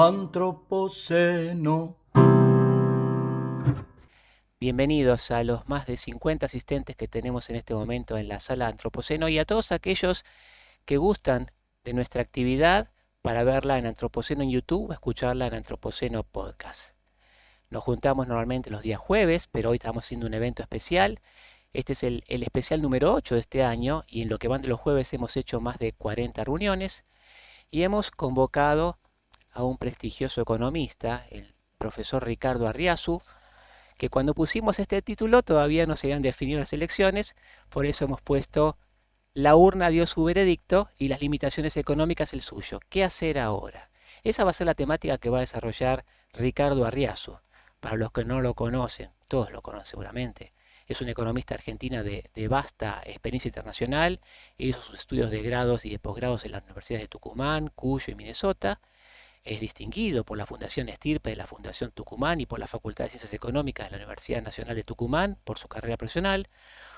Antropoceno. Bienvenidos a los más de 50 asistentes que tenemos en este momento en la sala Antropoceno y a todos aquellos que gustan de nuestra actividad para verla en Antropoceno en YouTube o escucharla en Antropoceno Podcast. Nos juntamos normalmente los días jueves, pero hoy estamos haciendo un evento especial. Este es el especial número 8 de este año y en lo que van de los jueves hemos hecho más de 40 reuniones y hemos convocado a un prestigioso economista, el profesor Ricardo Arriazu, que cuando pusimos este título todavía no se habían definido las elecciones, por eso hemos puesto la urna dio su veredicto y las limitaciones económicas el suyo. ¿Qué hacer ahora? Esa va a ser la temática que va a desarrollar Ricardo Arriazu. Para los que no lo conocen, todos lo conocen seguramente. Es un economista argentina de vasta experiencia internacional, hizo sus estudios de grados y de posgrados en las universidades de Tucumán, Cuyo y Minnesota. Es distinguido por la Fundación Estirpe de la Fundación Tucumán y por la Facultad de Ciencias Económicas de la Universidad Nacional de Tucumán por su carrera profesional.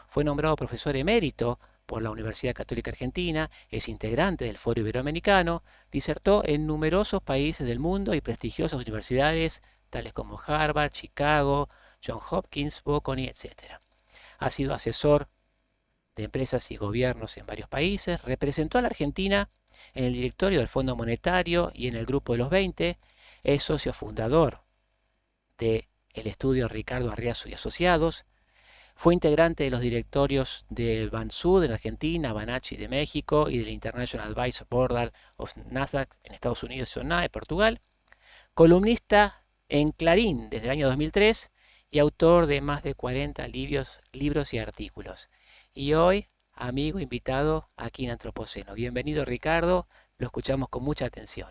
Fue nombrado profesor emérito por la Universidad Católica Argentina, es integrante del Foro Iberoamericano, disertó en numerosos países del mundo y prestigiosas universidades tales como Harvard, Chicago, Johns Hopkins, Bocconi, etc. Ha sido asesor de empresas y gobiernos en varios países, representó a la Argentina en el directorio del Fondo Monetario y en el Grupo de los 20, es socio fundador del estudio Ricardo Arriazu y Asociados, fue integrante de los directorios del Bansud en Argentina, Banachi de México y del International Advisor Board of Nasdaq en Estados Unidos y SONA de Portugal, columnista en Clarín desde el año 2003 y autor de más de 40 libros y artículos. Y hoy, amigo invitado aquí en Antropoceno. Bienvenido Ricardo, lo escuchamos con mucha atención.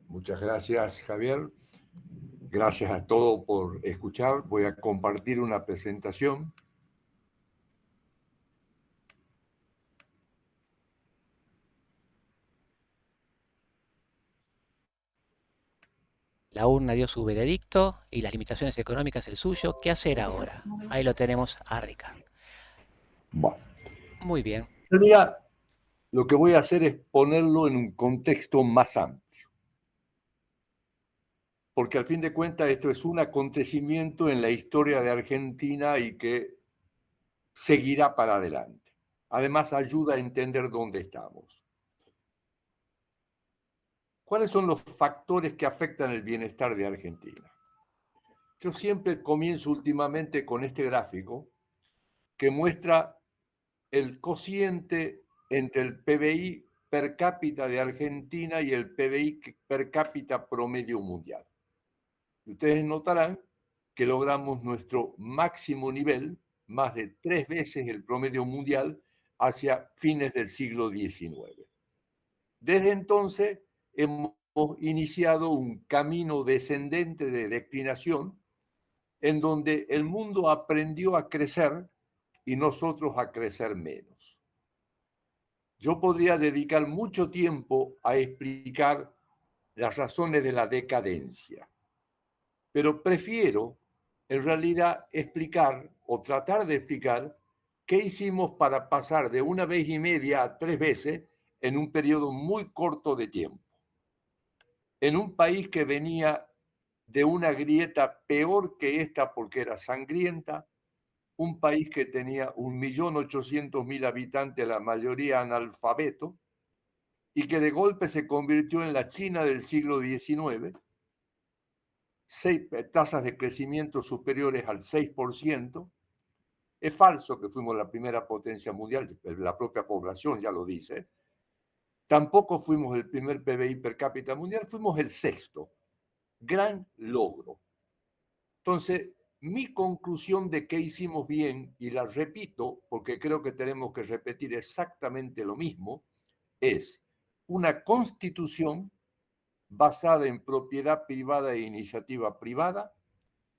Muchas gracias, Javier. Gracias a todos por escuchar. Voy a compartir una presentación. La urna dio su veredicto y las limitaciones económicas el suyo. ¿Qué hacer ahora? Ahí lo tenemos a Ricardo. Bueno, Muy bien. mira, lo que voy a hacer es ponerlo en un contexto más amplio. Porque al fin de cuentas esto es un acontecimiento en la historia de Argentina y que seguirá para adelante. Además, ayuda a entender dónde estamos. ¿Cuáles son los factores que afectan el bienestar de Argentina? Yo siempre comienzo últimamente con este gráfico que muestra el cociente entre el PBI per cápita de Argentina y el PBI per cápita promedio mundial. Ustedes notarán que logramos nuestro máximo nivel, más de 3 veces el promedio mundial, hacia fines del siglo XIX. Desde entonces hemos iniciado un camino descendente de declinación en donde el mundo aprendió a crecer y nosotros a crecer menos. Yo podría dedicar mucho tiempo a explicar las razones de la decadencia, pero prefiero en realidad explicar o tratar de explicar qué hicimos para pasar de 1,5 veces a 3 veces en un periodo muy corto de tiempo. En un país que venía de una grieta peor que esta porque era sangrienta, un país que tenía 1.800.000 habitantes, la mayoría analfabetos, y que de golpe se convirtió en la China del siglo XIX, tasas de crecimiento superiores al 6%. Es falso que fuimos la primera potencia mundial, la propia población ya lo dice. Tampoco fuimos el primer PBI per cápita mundial, fuimos el sexto. Gran logro. Entonces, mi conclusión de qué hicimos bien, y la repito porque creo que tenemos que repetir exactamente lo mismo, es una constitución basada en propiedad privada e iniciativa privada,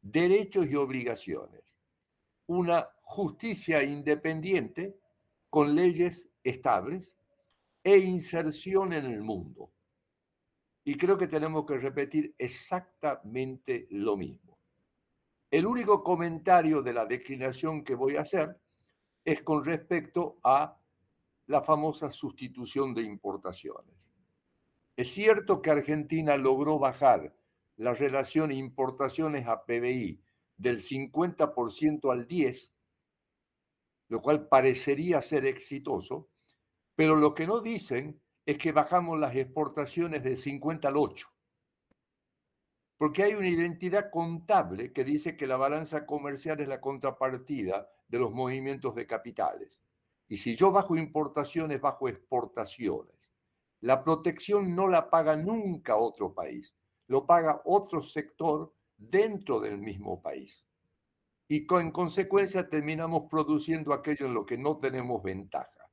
derechos y obligaciones, una justicia independiente con leyes estables e inserción en el mundo. Y creo que tenemos que repetir exactamente lo mismo. El único comentario de la declinación que voy a hacer es con respecto a la famosa sustitución de importaciones. Es cierto que Argentina logró bajar la relación importaciones a PBI del 50% al 10%, lo cual parecería ser exitoso, pero lo que no dicen es que bajamos las exportaciones del 50 al 8, porque hay una identidad contable que dice que la balanza comercial es la contrapartida de los movimientos de capitales. Y si yo bajo importaciones, bajo exportaciones. La protección no la paga nunca otro país, lo paga otro sector dentro del mismo país. Y en consecuencia terminamos produciendo aquello en lo que no tenemos ventaja.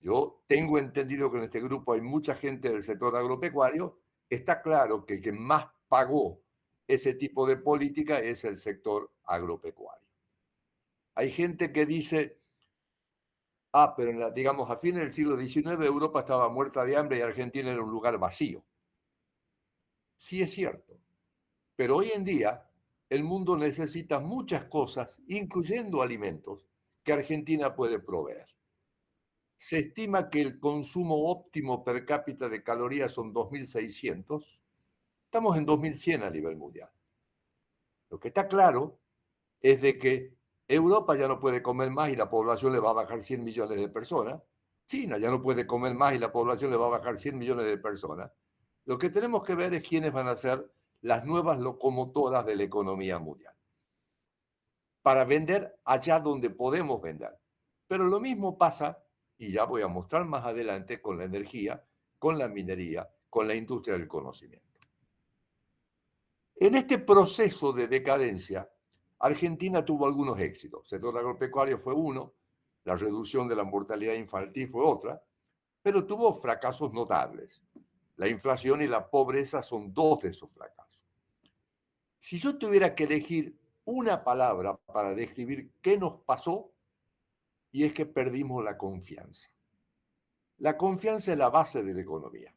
Yo tengo entendido que en este grupo hay mucha gente del sector agropecuario. Está claro que el que más pagó ese tipo de política es el sector agropecuario. Hay gente que dice, pero digamos, a fines del siglo XIX Europa estaba muerta de hambre y Argentina era un lugar vacío. Sí es cierto, pero hoy en día el mundo necesita muchas cosas, incluyendo alimentos, que Argentina puede proveer. Se estima que el consumo óptimo per cápita de calorías son 2.600. Estamos en 2.100 a nivel mundial. Lo que está claro es de que Europa ya no puede comer más y la población le va a bajar 100 millones de personas. China ya no puede comer más y la población le va a bajar 100 millones de personas. Lo que tenemos que ver es quiénes van a ser las nuevas locomotoras de la economía mundial para vender allá donde podemos vender. Pero lo mismo pasa, y ya voy a mostrar más adelante, con la energía, con la minería, con la industria del conocimiento. En este proceso de decadencia, Argentina tuvo algunos éxitos. El sector agropecuario fue uno, la reducción de la mortalidad infantil fue otra, pero tuvo fracasos notables. La inflación y la pobreza son dos de esos fracasos. Si yo tuviera que elegir una palabra para describir qué nos pasó, y es que perdimos la confianza. La confianza es la base de la economía.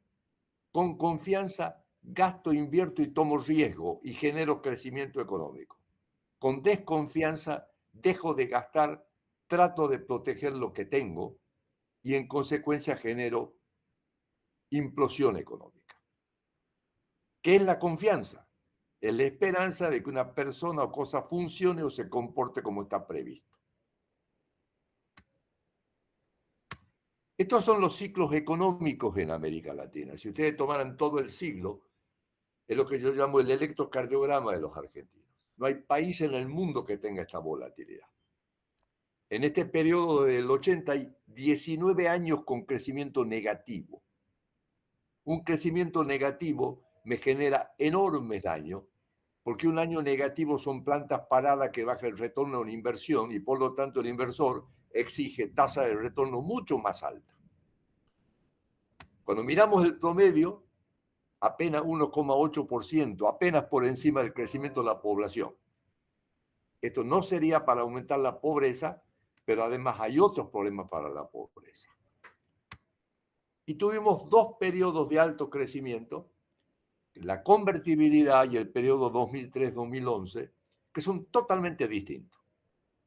Con confianza gasto, invierto y tomo riesgo y genero crecimiento económico. Con desconfianza dejo de gastar, trato de proteger lo que tengo y en consecuencia genero implosión económica. ¿Qué es la confianza? Es la esperanza de que una persona o cosa funcione o se comporte como está previsto. Estos son los ciclos económicos en América Latina. Si ustedes tomaran todo el siglo, es lo que yo llamo el electrocardiograma de los argentinos. No hay país en el mundo que tenga esta volatilidad. En este periodo del 80 hay 19 años con crecimiento negativo. Un crecimiento negativo me genera enormes daños, porque un año negativo son plantas paradas que baja el retorno a una inversión y por lo tanto el inversor exige tasa de retorno mucho más alta. Cuando miramos el promedio, apenas 1,8%, apenas por encima del crecimiento de la población. Esto no sería para aumentar la pobreza, pero además hay otros problemas para la pobreza. Y tuvimos dos periodos de alto crecimiento, la convertibilidad y el periodo 2003-2011, que son totalmente distintos.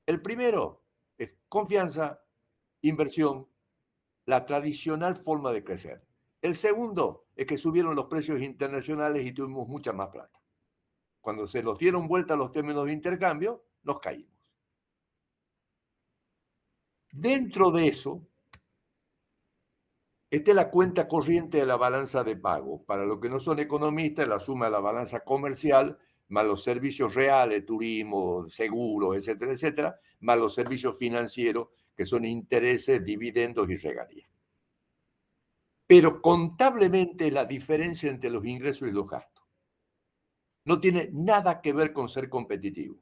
El primero es confianza, inversión, la tradicional forma de crecer. El segundo es que subieron los precios internacionales y tuvimos mucha más plata. Cuando se nos dieron vuelta los términos de intercambio, nos caímos. Dentro de eso, esta es la cuenta corriente de la balanza de pago. Para los que no son economistas, la suma de la balanza comercial, más los servicios reales, turismo, seguros, etcétera, etcétera, más los servicios financieros, que son intereses, dividendos y regalías. Pero contablemente la diferencia entre los ingresos y los gastos no tiene nada que ver con ser competitivo.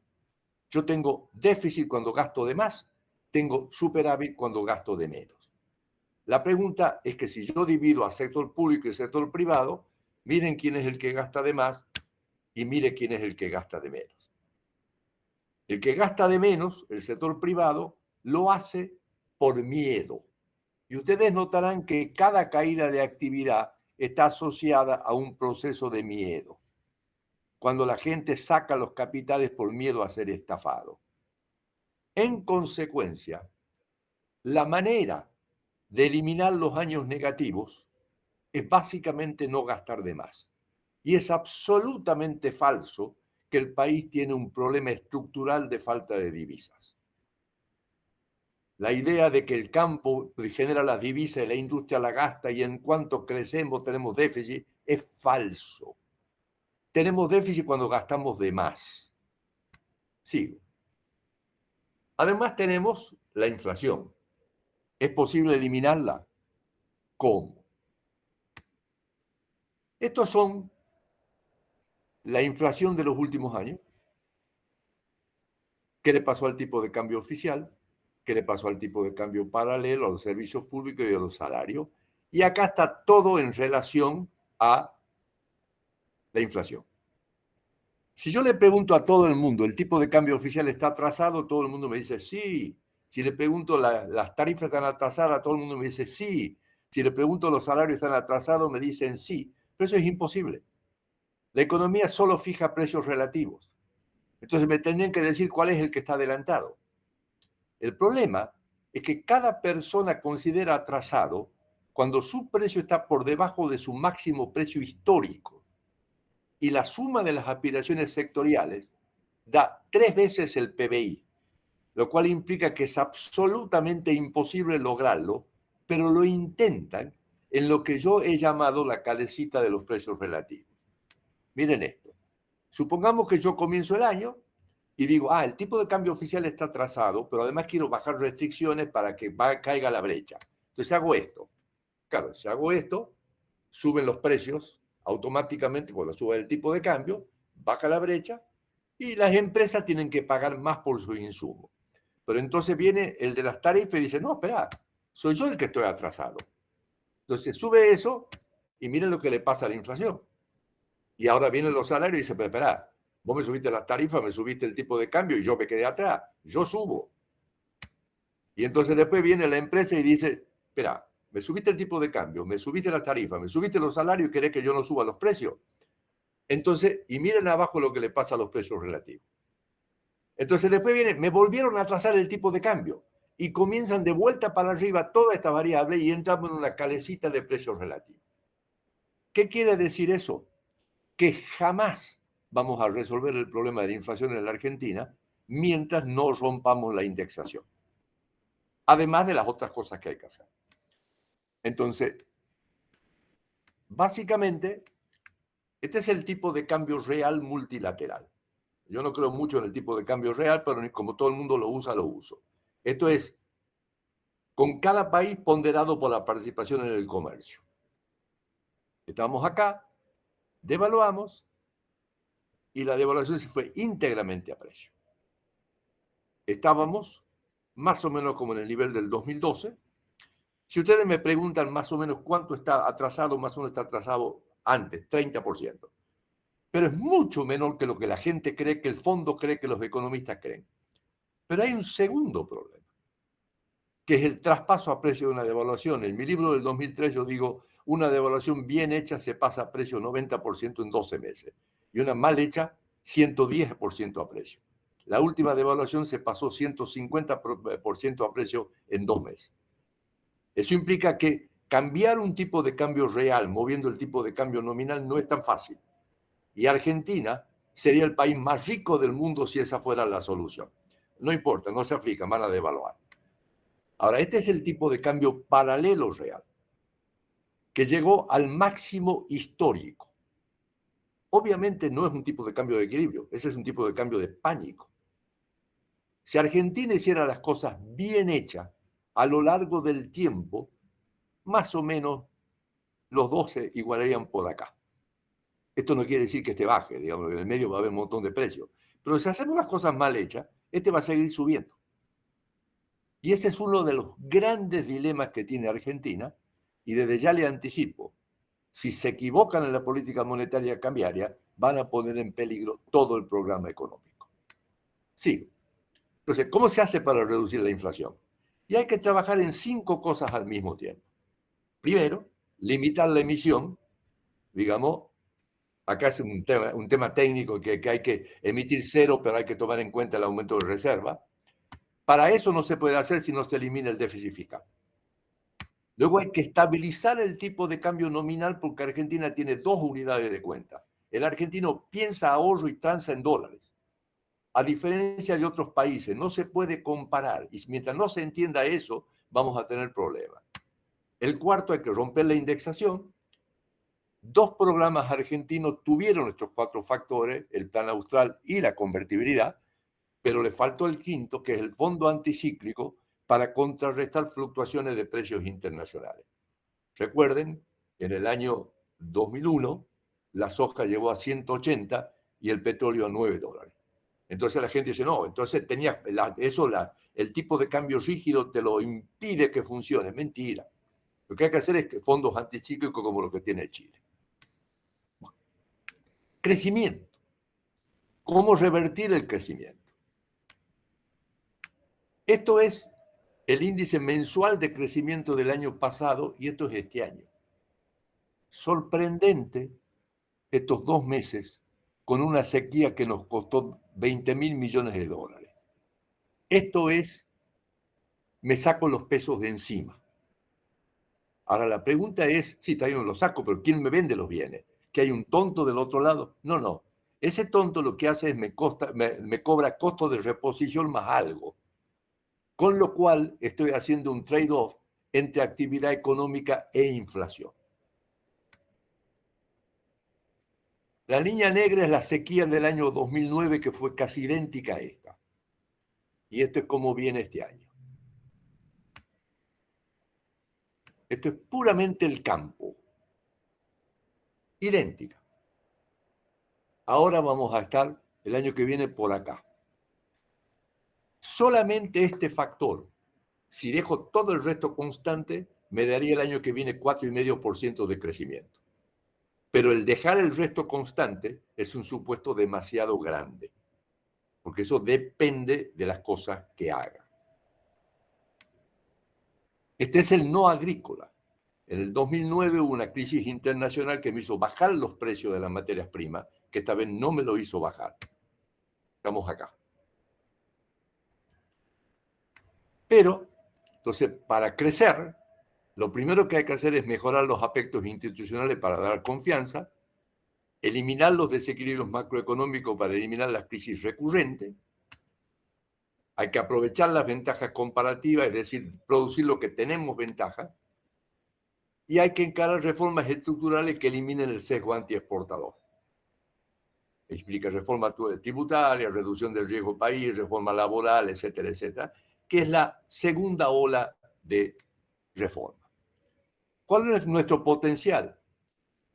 Yo tengo déficit cuando gasto de más, tengo superávit cuando gasto de menos. La pregunta es que si yo divido a sector público y sector privado, miren quién es el que gasta de más y miren quién es el que gasta de menos. El que gasta de menos, el sector privado, lo hace por miedo. Y ustedes notarán que cada caída de actividad está asociada a un proceso de miedo. Cuando la gente saca los capitales por miedo a ser estafado. En consecuencia, la manera de eliminar los años negativos es básicamente no gastar de más. Y es absolutamente falso que el país tiene un problema estructural de falta de divisas. La idea de que el campo genera las divisas y la industria la gasta y en cuanto crecemos tenemos déficit es falso. Tenemos déficit cuando gastamos de más. Sigo. Además tenemos la inflación. ¿Es posible eliminarla? ¿Cómo? Estos son la inflación de los últimos años. ¿Qué le pasó al tipo de cambio oficial? ¿Qué le pasó al tipo de cambio paralelo, a los servicios públicos y a los salarios? Y acá está todo en relación a la inflación. Si yo le pregunto a todo el mundo, ¿el tipo de cambio oficial está atrasado? Todo el mundo me dice sí. Si le pregunto, ¿las tarifas están atrasadas? Todo el mundo me dice sí. Si le pregunto, ¿los salarios están atrasados? Me dicen sí. Pero eso es imposible. La economía solo fija precios relativos. Entonces me tendrían que decir cuál es el que está adelantado. El problema es que cada persona considera atrasado cuando su precio está por debajo de su máximo precio histórico y la suma de las aspiraciones sectoriales da 3 veces el PBI, lo cual implica que es absolutamente imposible lograrlo, pero lo intentan en lo que yo he llamado la calecita de los precios relativos. Miren esto. Supongamos que yo comienzo el año y digo, el tipo de cambio oficial está atrasado, pero además quiero bajar restricciones para que caiga la brecha. Entonces hago esto. Claro, si hago esto, suben los precios automáticamente por la suba del tipo de cambio, baja la brecha y las empresas tienen que pagar más por sus insumos. Pero entonces viene el de las tarifas y dice, no, espera, soy yo el que estoy atrasado. Entonces sube eso y miren lo que le pasa a la inflación. Y ahora vienen los salarios y dice, pero espera, vos me subiste las tarifas, me subiste el tipo de cambio y yo me quedé atrás, yo subo. Y entonces después viene la empresa y dice, espera, me subiste el tipo de cambio, me subiste la tarifa, me subiste los salarios y querés que yo no suba los precios. Entonces, y miren abajo lo que le pasa a los precios relativos. Entonces después viene, me volvieron a atrasar el tipo de cambio y comienzan de vuelta para arriba toda esta variable y entramos en una calecita de precios relativos. ¿Qué quiere decir eso? Que jamás vamos a resolver el problema de la inflación en la Argentina mientras no rompamos la indexación. Además de las otras cosas que hay que hacer. Entonces, básicamente, este es el tipo de cambio real multilateral. Yo no creo mucho en el tipo de cambio real, pero como todo el mundo lo usa, lo uso. Esto es con cada país ponderado por la participación en el comercio. Estamos acá, devaluamos y la devaluación se fue íntegramente a precio. Estábamos más o menos como en el nivel del 2012. Si ustedes me preguntan más o menos cuánto está atrasado, más o menos está atrasado antes, 30%. Pero es mucho menor que lo que la gente cree, que el fondo cree, que los economistas creen. Pero hay un segundo problema, que es el traspaso a precio de una devaluación. En mi libro del 2003 yo digo, una devaluación bien hecha se pasa a precio 90% en 12 meses y una mal hecha 110% a precio. La última devaluación se pasó 150% a precio en 2 meses. Eso implica que cambiar un tipo de cambio real moviendo el tipo de cambio nominal no es tan fácil. Y Argentina sería el país más rico del mundo si esa fuera la solución. No importa, no se aplica, van a devaluar. Ahora, este es el tipo de cambio paralelo real, que llegó al máximo histórico. Obviamente no es un tipo de cambio de equilibrio, ese es un tipo de cambio de pánico. Si Argentina hiciera las cosas bien hechas a lo largo del tiempo, más o menos los dos se igualarían por acá. Esto no quiere decir que este baje, digamos, en el medio va a haber un montón de precios. Pero si hacemos las cosas mal hechas, este va a seguir subiendo. Y ese es uno de los grandes dilemas que tiene Argentina, y desde ya le anticipo, si se equivocan en la política monetaria cambiaria, van a poner en peligro todo el programa económico. Sí. Entonces, ¿cómo se hace para reducir la inflación? Y hay que trabajar en 5 cosas al mismo tiempo. Primero, limitar la emisión, digamos, acá es un tema técnico que hay que emitir cero, pero hay que tomar en cuenta el aumento de reserva. Para eso no se puede hacer si no se elimina el déficit fiscal. Luego hay que estabilizar el tipo de cambio nominal porque Argentina tiene 2 unidades de cuenta. El argentino piensa ahorro y transa en dólares. A diferencia de otros países, no se puede comparar. Y mientras no se entienda eso, vamos a tener problemas. El cuarto, hay que romper la indexación. 2 programas argentinos tuvieron estos 4 factores, el plan austral y la convertibilidad, pero le faltó el quinto, que es el fondo anticíclico para contrarrestar fluctuaciones de precios internacionales. Recuerden, en el año 2001, la soja llegó a 180 y el petróleo a $9. Entonces la gente dice, no, entonces el tipo de cambio rígido te lo impide que funcione. Mentira. Lo que hay que hacer es que fondos anticíclicos como lo que tiene Chile. Crecimiento. ¿Cómo revertir el crecimiento? Esto es el índice mensual de crecimiento del año pasado y esto es este año. Sorprendente estos 2 meses con una sequía que nos costó $20.000 millones. Esto es, me saco los pesos de encima. Ahora la pregunta es, sí, también los saco, pero ¿quién me vende los bienes? ¿Que hay un tonto del otro lado? No, no. Ese tonto lo que hace es me cobra costo de reposición más algo. Con lo cual estoy haciendo un trade-off entre actividad económica e inflación. La línea negra es la sequía del año 2009, que fue casi idéntica a esta. Y esto es como viene este año. Esto es puramente el campo. Idéntica. Ahora vamos a estar el año que viene por acá. Solamente este factor, si dejo todo el resto constante, me daría el año que viene 4,5% de crecimiento. Pero el dejar el resto constante es un supuesto demasiado grande, porque eso depende de las cosas que haga. Este es el no agrícola. En el 2009 hubo una crisis internacional que me hizo bajar los precios de las materias primas, que esta vez no me lo hizo bajar. Estamos acá. Pero, entonces, para crecer, lo primero que hay que hacer es mejorar los aspectos institucionales para dar confianza, eliminar los desequilibrios macroeconómicos para eliminar las crisis recurrentes, hay que aprovechar las ventajas comparativas, es decir, producir lo que tenemos ventaja, y hay que encarar reformas estructurales que eliminen el sesgo antiexportador. Explica reforma tributaria, reducción del riesgo país, reforma laboral, etcétera, etcétera, que es la segunda ola de reforma. ¿Cuál es nuestro potencial?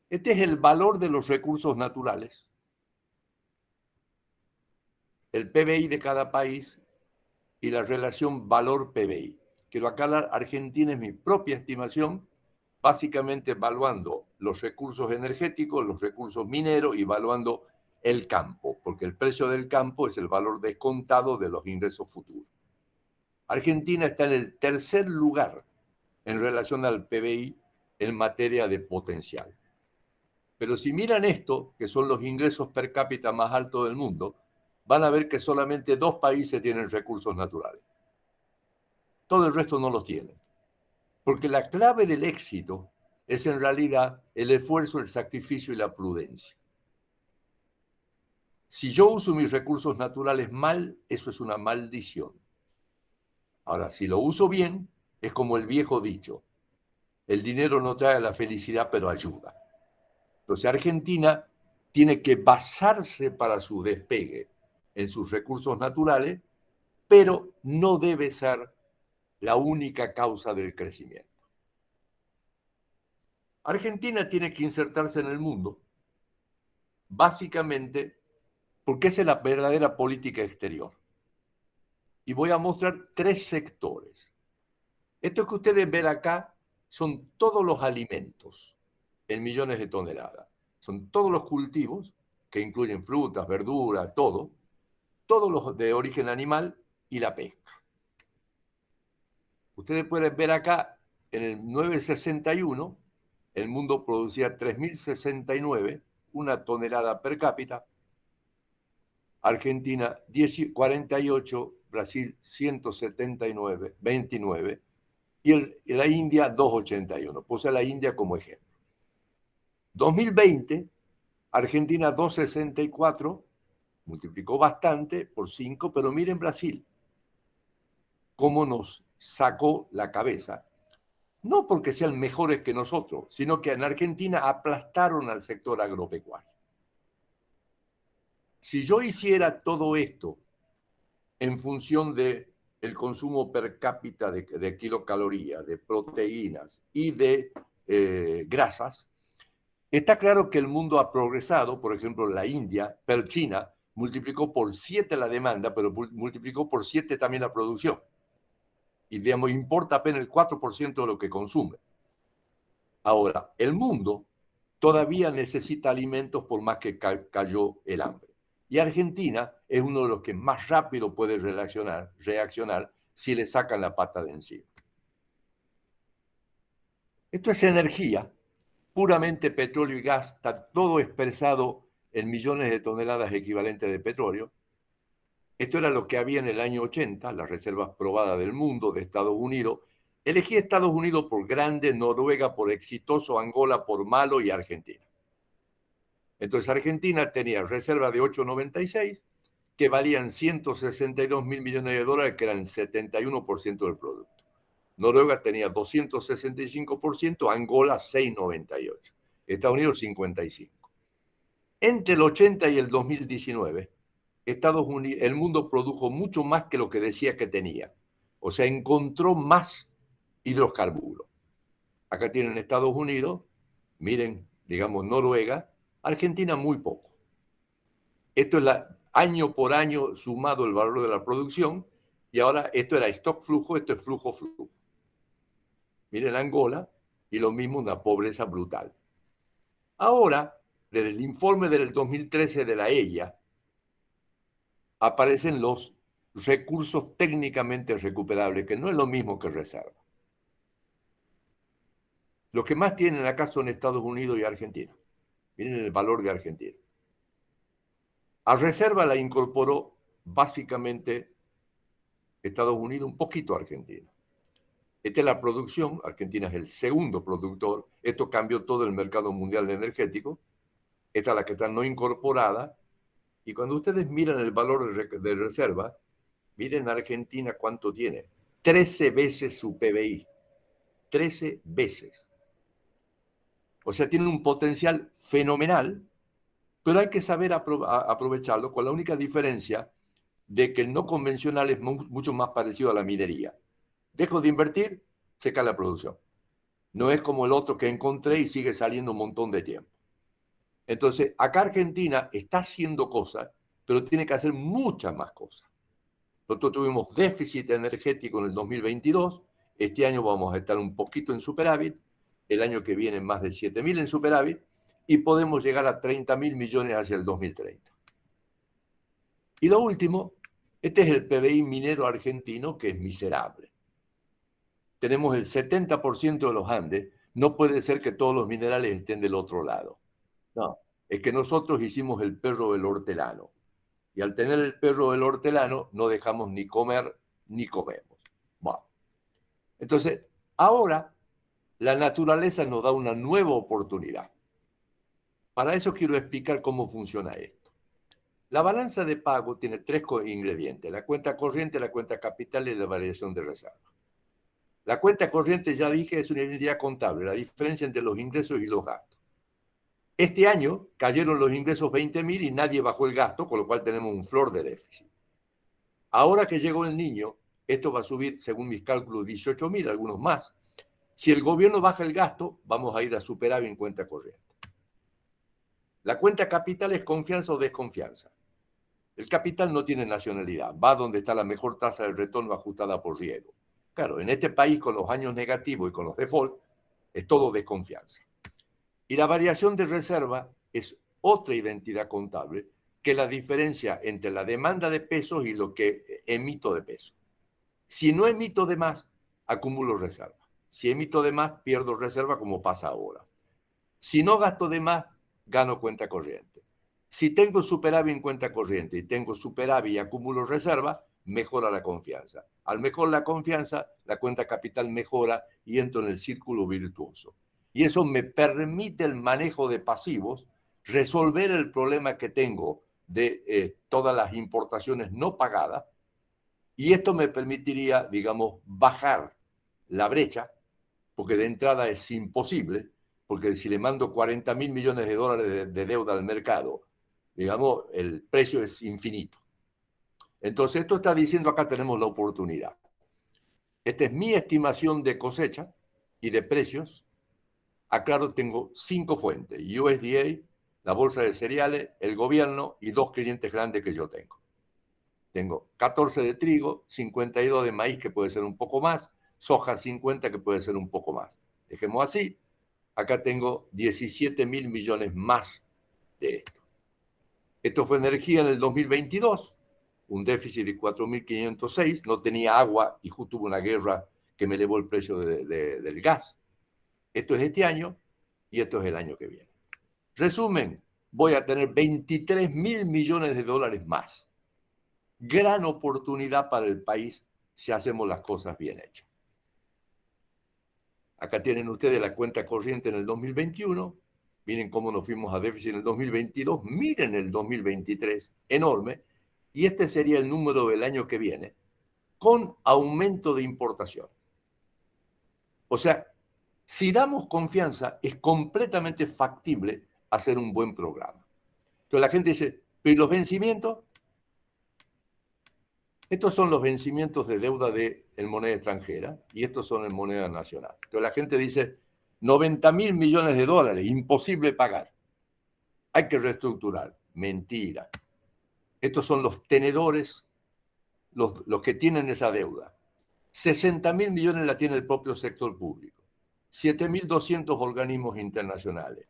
Este es el valor de los recursos naturales, el PBI de cada país y la relación valor-PBI. Quiero aclarar, Argentina es mi propia estimación, básicamente evaluando los recursos energéticos, los recursos mineros y evaluando el campo, porque el precio del campo es el valor descontado de los ingresos futuros. Argentina está en el tercer lugar en relación al PBI en materia de potencial. Pero si miran esto, que son los ingresos per cápita más altos del mundo, van a ver que solamente 2 países tienen recursos naturales. Todo el resto no los tienen. Porque la clave del éxito es en realidad el esfuerzo, el sacrificio y la prudencia. Si yo uso mis recursos naturales mal, eso es una maldición. Ahora, si lo uso bien, es como el viejo dicho, el dinero no trae la felicidad, pero ayuda. Entonces Argentina tiene que basarse para su despegue en sus recursos naturales, pero no debe ser la única causa del crecimiento. Argentina tiene que insertarse en el mundo, básicamente porque esa es la verdadera política exterior. Y voy a mostrar 3 sectores. Esto que ustedes ven acá son todos los alimentos en millones de toneladas. Son todos los cultivos, que incluyen frutas, verduras, todo, todos los de origen animal y la pesca. Ustedes pueden ver acá, en el 961, el mundo producía 3.069, una tonelada per cápita. Argentina 48, Brasil 179, 29, y la India 2,81. Puse a la India como ejemplo. 2020, Argentina 2,64, multiplicó bastante por 5, pero miren Brasil, cómo nos sacó la cabeza. No porque sean mejores que nosotros, sino que en Argentina aplastaron al sector agropecuario. Si yo hiciera todo esto en función de el consumo per cápita de kilocalorías, de proteínas y de grasas, está claro que el mundo ha progresado. Por ejemplo, la India, China, multiplicó por 7 la demanda, pero multiplicó por 7 también la producción. Y, digamos, importa apenas el 4% de lo que consume. Ahora, el mundo todavía necesita alimentos por más que cayó el hambre. Y Argentina es uno de los que más rápido puede reaccionar si le sacan la pata de encima. Esto es energía, puramente petróleo y gas, está todo expresado en millones de toneladas equivalentes de petróleo. Esto era lo que había en el año 80, las reservas probadas del mundo de Estados Unidos. Elegí Estados Unidos por grande, Noruega por exitoso, Angola por malo y Argentina. Entonces Argentina tenía reservas de 8,96 que valían 162 mil millones de dólares, que eran el 71% del producto. Noruega tenía 265%, Angola 6,98, Estados Unidos 55. Entre el 80 y el 2019, Estados Unidos, el mundo produjo mucho más que lo que decía que tenía. O sea, encontró más hidrocarburos. Acá tienen Estados Unidos, miren, digamos Noruega, Argentina muy poco. Esto es año por año sumado el valor de la producción, y ahora esto era stock flujo, esto es flujo flujo. Miren Angola, y lo mismo, una pobreza brutal. Ahora, desde el informe del 2013 de la EIA, aparecen los recursos técnicamente recuperables, que no es lo mismo que reserva. Los que más tienen acá son Estados Unidos y Argentina. Miren el valor de Argentina. A reserva la incorporó básicamente Estados Unidos, un poquito Argentina. Esta es la producción, Argentina es el segundo productor, esto cambió todo el mercado mundial energético, esta es la que está no incorporada, y cuando ustedes miran el valor de reserva, miren Argentina cuánto tiene, 13 veces su PBI, 13 veces. O sea, tiene un potencial fenomenal, pero hay que saber aprovecharlo, con la única diferencia de que el no convencional es mucho más parecido a la minería. Dejo de invertir, se cae la producción. No es como el otro que encontré y sigue saliendo un montón de tiempo. Entonces, acá Argentina está haciendo cosas, pero tiene que hacer muchas más cosas. Nosotros tuvimos déficit energético en el 2022, este año vamos a estar un poquito en superávit, el año que viene más de 7.000 en superávit, y podemos llegar a 30.000 millones hacia el 2030. Y lo último, este es el PBI minero argentino, que es miserable. Tenemos el 70% de los Andes, no puede ser que todos los minerales estén del otro lado. No, es que nosotros hicimos el perro del hortelano. Y al tener el perro del hortelano, no dejamos ni comer ni comemos. Bueno. Entonces, ahora la naturaleza nos da una nueva oportunidad. Para eso quiero explicar cómo funciona esto. La balanza de pago tiene 3 ingredientes: la cuenta corriente, la cuenta capital y la variación de reserva. La cuenta corriente, ya dije, es una unidad contable, la diferencia entre los ingresos y los gastos. Este año cayeron los ingresos 20.000 y nadie bajó el gasto, con lo cual tenemos un flor de déficit. Ahora que llegó el niño, esto va a subir, según mis cálculos, 18.000, algunos más. Si el gobierno baja el gasto, vamos a ir a superávit en cuenta corriente. La cuenta capital es confianza o desconfianza. El capital no tiene nacionalidad, va donde está la mejor tasa de retorno ajustada por riesgo. Claro, en este país, con los años negativos y con los default, es todo desconfianza. Y la variación de reserva es otra identidad contable, que es la diferencia entre la demanda de pesos y lo que emito de pesos. Si no emito de más, acumulo reserva. Si emito de más, pierdo reserva, como pasa ahora. Si no gasto de más, gano cuenta corriente. Si tengo superávit en cuenta corriente y tengo superávit y acumulo reserva, mejora la confianza. Al mejor la confianza, la cuenta capital mejora y entro en el círculo virtuoso. Y eso me permite el manejo de pasivos, resolver el problema que tengo de todas las importaciones no pagadas, y esto me permitiría, digamos, bajar la brecha, porque de entrada es imposible, porque si le mando 40.000 millones de dólares de deuda al mercado, digamos, el precio es infinito. Entonces, esto está diciendo acá tenemos la oportunidad. Esta es mi estimación de cosecha y de precios. Aclaro, tengo 5 fuentes: USDA, la bolsa de cereales, el gobierno y 2 clientes grandes que yo tengo. Tengo 14 de trigo, 52 de maíz, que puede ser un poco más, soja 50, que puede ser un poco más. Dejemos así. Acá tengo 17.000 millones más de esto. Esto fue energía en el 2022, un déficit de 4.506, no tenía agua y justo hubo una guerra que me elevó el precio del gas. Esto es este año y esto es el año que viene. Resumen, voy a tener 23.000 millones de dólares más. Gran oportunidad para el país si hacemos las cosas bien hechas. Acá tienen ustedes la cuenta corriente en el 2021. Miren cómo nos fuimos a déficit en el 2022. Miren el 2023, enorme. Y este sería el número del año que viene, con aumento de importación. O sea, si damos confianza, es completamente factible hacer un buen programa. Entonces la gente dice, ¿pero los vencimientos? Estos son los vencimientos de deuda en moneda extranjera y estos son en moneda nacional. Entonces la gente dice, 90.000 millones de dólares, imposible pagar. Hay que reestructurar. Mentira. Estos son los tenedores, los que tienen esa deuda. 60.000 millones la tiene el propio sector público. 7.200 organismos internacionales.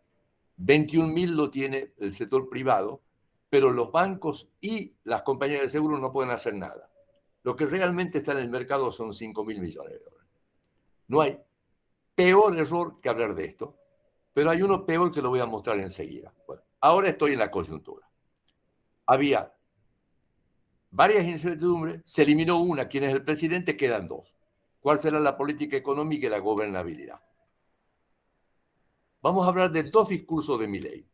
21.000 lo tiene el sector privado, pero los bancos y las compañías de seguro no pueden hacer nada. Lo que realmente está en el mercado son 5.000 millones de dólares. No hay peor error que hablar de esto, pero hay uno peor que lo voy a mostrar enseguida. Bueno, ahora estoy en la coyuntura. Había varias incertidumbres, se eliminó una, quién es el presidente, quedan 2. ¿Cuál será la política económica y la gobernabilidad? Vamos a hablar de 2 discursos de Milei.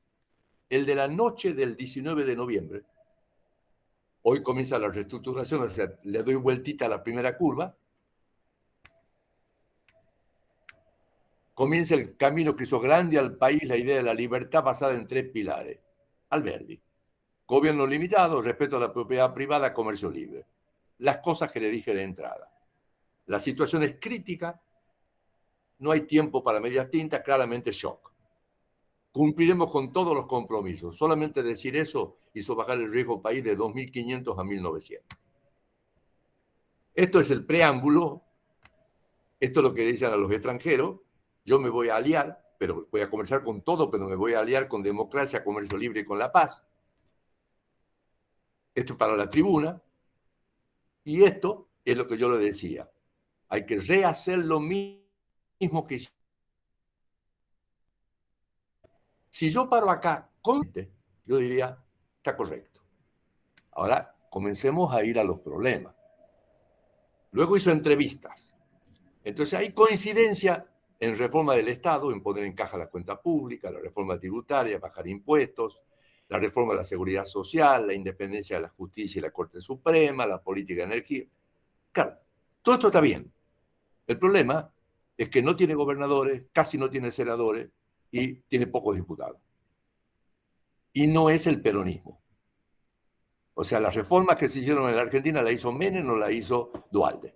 El de la noche del 19 de noviembre, hoy comienza la reestructuración, o sea, le doy vueltita a la primera curva, comienza el camino que hizo grande al país la idea de la libertad basada en 3 pilares. Alberdi: gobierno limitado, respeto a la propiedad privada, comercio libre. Las cosas que le dije de entrada. La situación es crítica, no hay tiempo para medias tintas, claramente shock. Cumpliremos con todos los compromisos. Solamente decir eso hizo bajar el riesgo país de 2.500 a 1.900. Esto es el preámbulo, esto es lo que le dicen a los extranjeros. Yo me voy a aliar, pero voy a conversar con todo, pero me voy a aliar con democracia, comercio libre y con la paz. Esto es para la tribuna. Y esto es lo que yo le decía. Hay que rehacer lo mismo que hicimos. Si yo paro acá, yo diría, está correcto. Ahora comencemos a ir a los problemas. Luego hizo entrevistas. Entonces hay coincidencia en reforma del Estado, en poner en caja la cuenta pública, la reforma tributaria, bajar impuestos, la reforma de la seguridad social, la independencia de la justicia y la Corte Suprema, la política de energía. Claro, todo esto está bien. El problema es que no tiene gobernadores, casi no tiene senadores y tiene pocos diputados. Y no es el peronismo. O sea, las reformas que se hicieron en la Argentina la hizo Menem o la hizo Duhalde,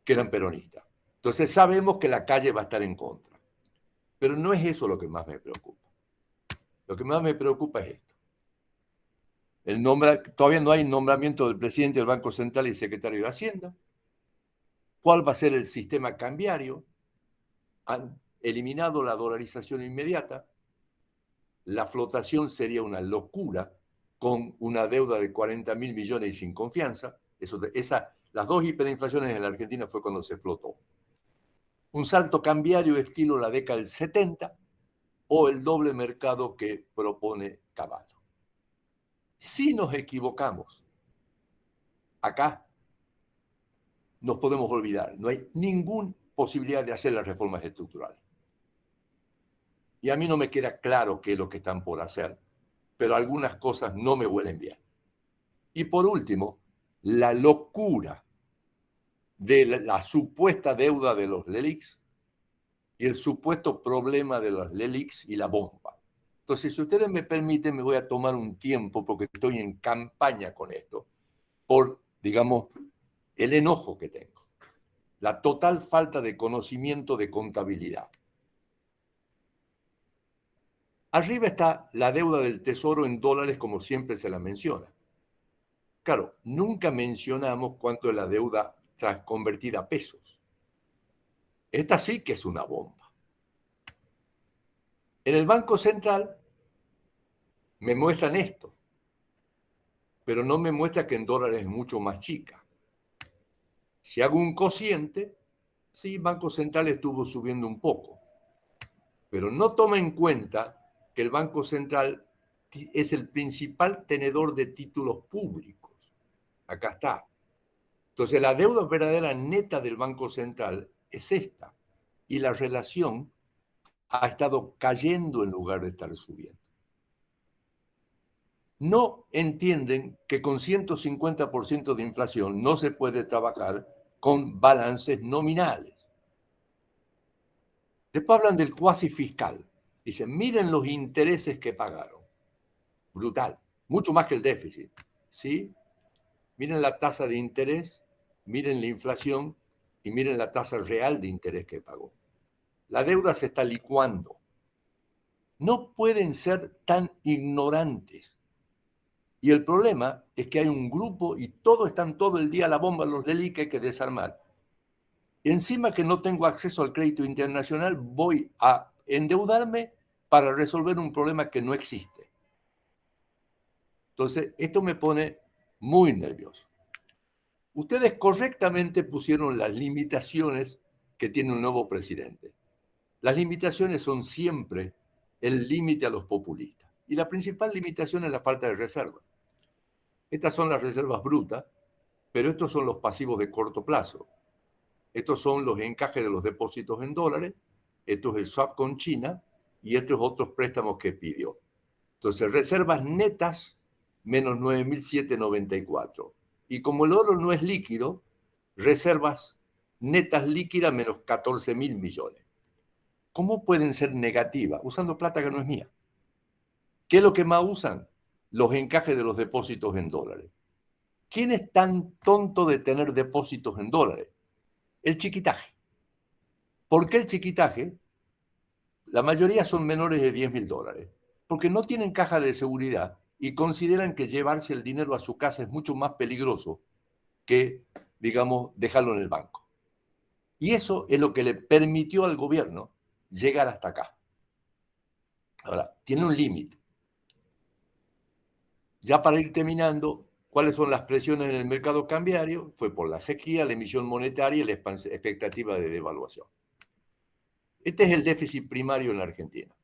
que eran peronistas. Entonces sabemos que la calle va a estar en contra. Pero no es eso lo que más me preocupa. Lo que más me preocupa es esto. Todavía no hay nombramiento del presidente del Banco Central y secretario de Hacienda. ¿Cuál va a ser el sistema cambiario? Han eliminado la dolarización inmediata. La flotación sería una locura con una deuda de 40.000 millones y sin confianza. Las 2 hiperinflaciones en la Argentina fue cuando se flotó. Un salto cambiario estilo la década del 70 o el doble mercado que propone Cavallo. Si nos equivocamos acá, nos podemos olvidar. No hay ninguna posibilidad de hacer las reformas estructurales. Y a mí no me queda claro qué es lo que están por hacer, pero algunas cosas no me huelen bien. Y por último, la locura de la supuesta deuda de los LELIQs y el supuesto problema de los LELIQs y la bomba. Entonces, si ustedes me permiten, me voy a tomar un tiempo porque estoy en campaña con esto, por, digamos, el enojo que tengo, la total falta de conocimiento de contabilidad. Arriba está la deuda del Tesoro en dólares, como siempre se la menciona. Claro, nunca mencionamos cuánto es la deuda convertida a pesos. Esta sí que es una bomba. En el Banco Central me muestran esto, pero no me muestra que en dólares es mucho más chica. Si hago un cociente, sí, Banco Central estuvo subiendo un poco, pero no toma en cuenta que el Banco Central es el principal tenedor de títulos públicos. Acá está. Entonces, la deuda verdadera neta del Banco Central es esta, y la relación ha estado cayendo en lugar de estar subiendo. No entienden que con 150% de inflación no se puede trabajar con balances nominales. Después hablan del cuasi fiscal. Dicen, miren los intereses que pagaron. Brutal. Mucho más que el déficit. ¿Sí? Miren la tasa de interés, miren la inflación y miren la tasa real de interés que pagó. La deuda se está licuando. No pueden ser tan ignorantes. Y el problema es que hay un grupo y todos están todo el día a la bomba, los LELIQ que hay que desarmar. Y encima que no tengo acceso al crédito internacional, voy a endeudarme para resolver un problema que no existe. Entonces, esto me pone muy nervioso. Ustedes correctamente pusieron las limitaciones que tiene un nuevo presidente. Las limitaciones son siempre el límite a los populistas. Y la principal limitación es la falta de reserva. Estas son las reservas brutas, pero estos son los pasivos de corto plazo. Estos son los encajes de los depósitos en dólares, esto es el swap con China y estos otros préstamos que pidió. Entonces, reservas netas, menos 9.794. Y como el oro no es líquido, reservas netas líquidas menos 14.000 millones. ¿Cómo pueden ser negativas? Usando plata que no es mía. ¿Qué es lo que más usan? Los encajes de los depósitos en dólares. ¿Quién es tan tonto de tener depósitos en dólares? El chiquitaje. ¿Por qué el chiquitaje? La mayoría son menores de 10.000 dólares, porque no tienen caja de seguridad y consideran que llevarse el dinero a su casa es mucho más peligroso que, digamos, dejarlo en el banco. Y eso es lo que le permitió al gobierno llegar hasta acá. Ahora, tiene un límite. Ya para ir terminando, ¿cuáles son las presiones en el mercado cambiario? Fue por la sequía, la emisión monetaria y la expectativa de devaluación. Este es el déficit primario en la Argentina.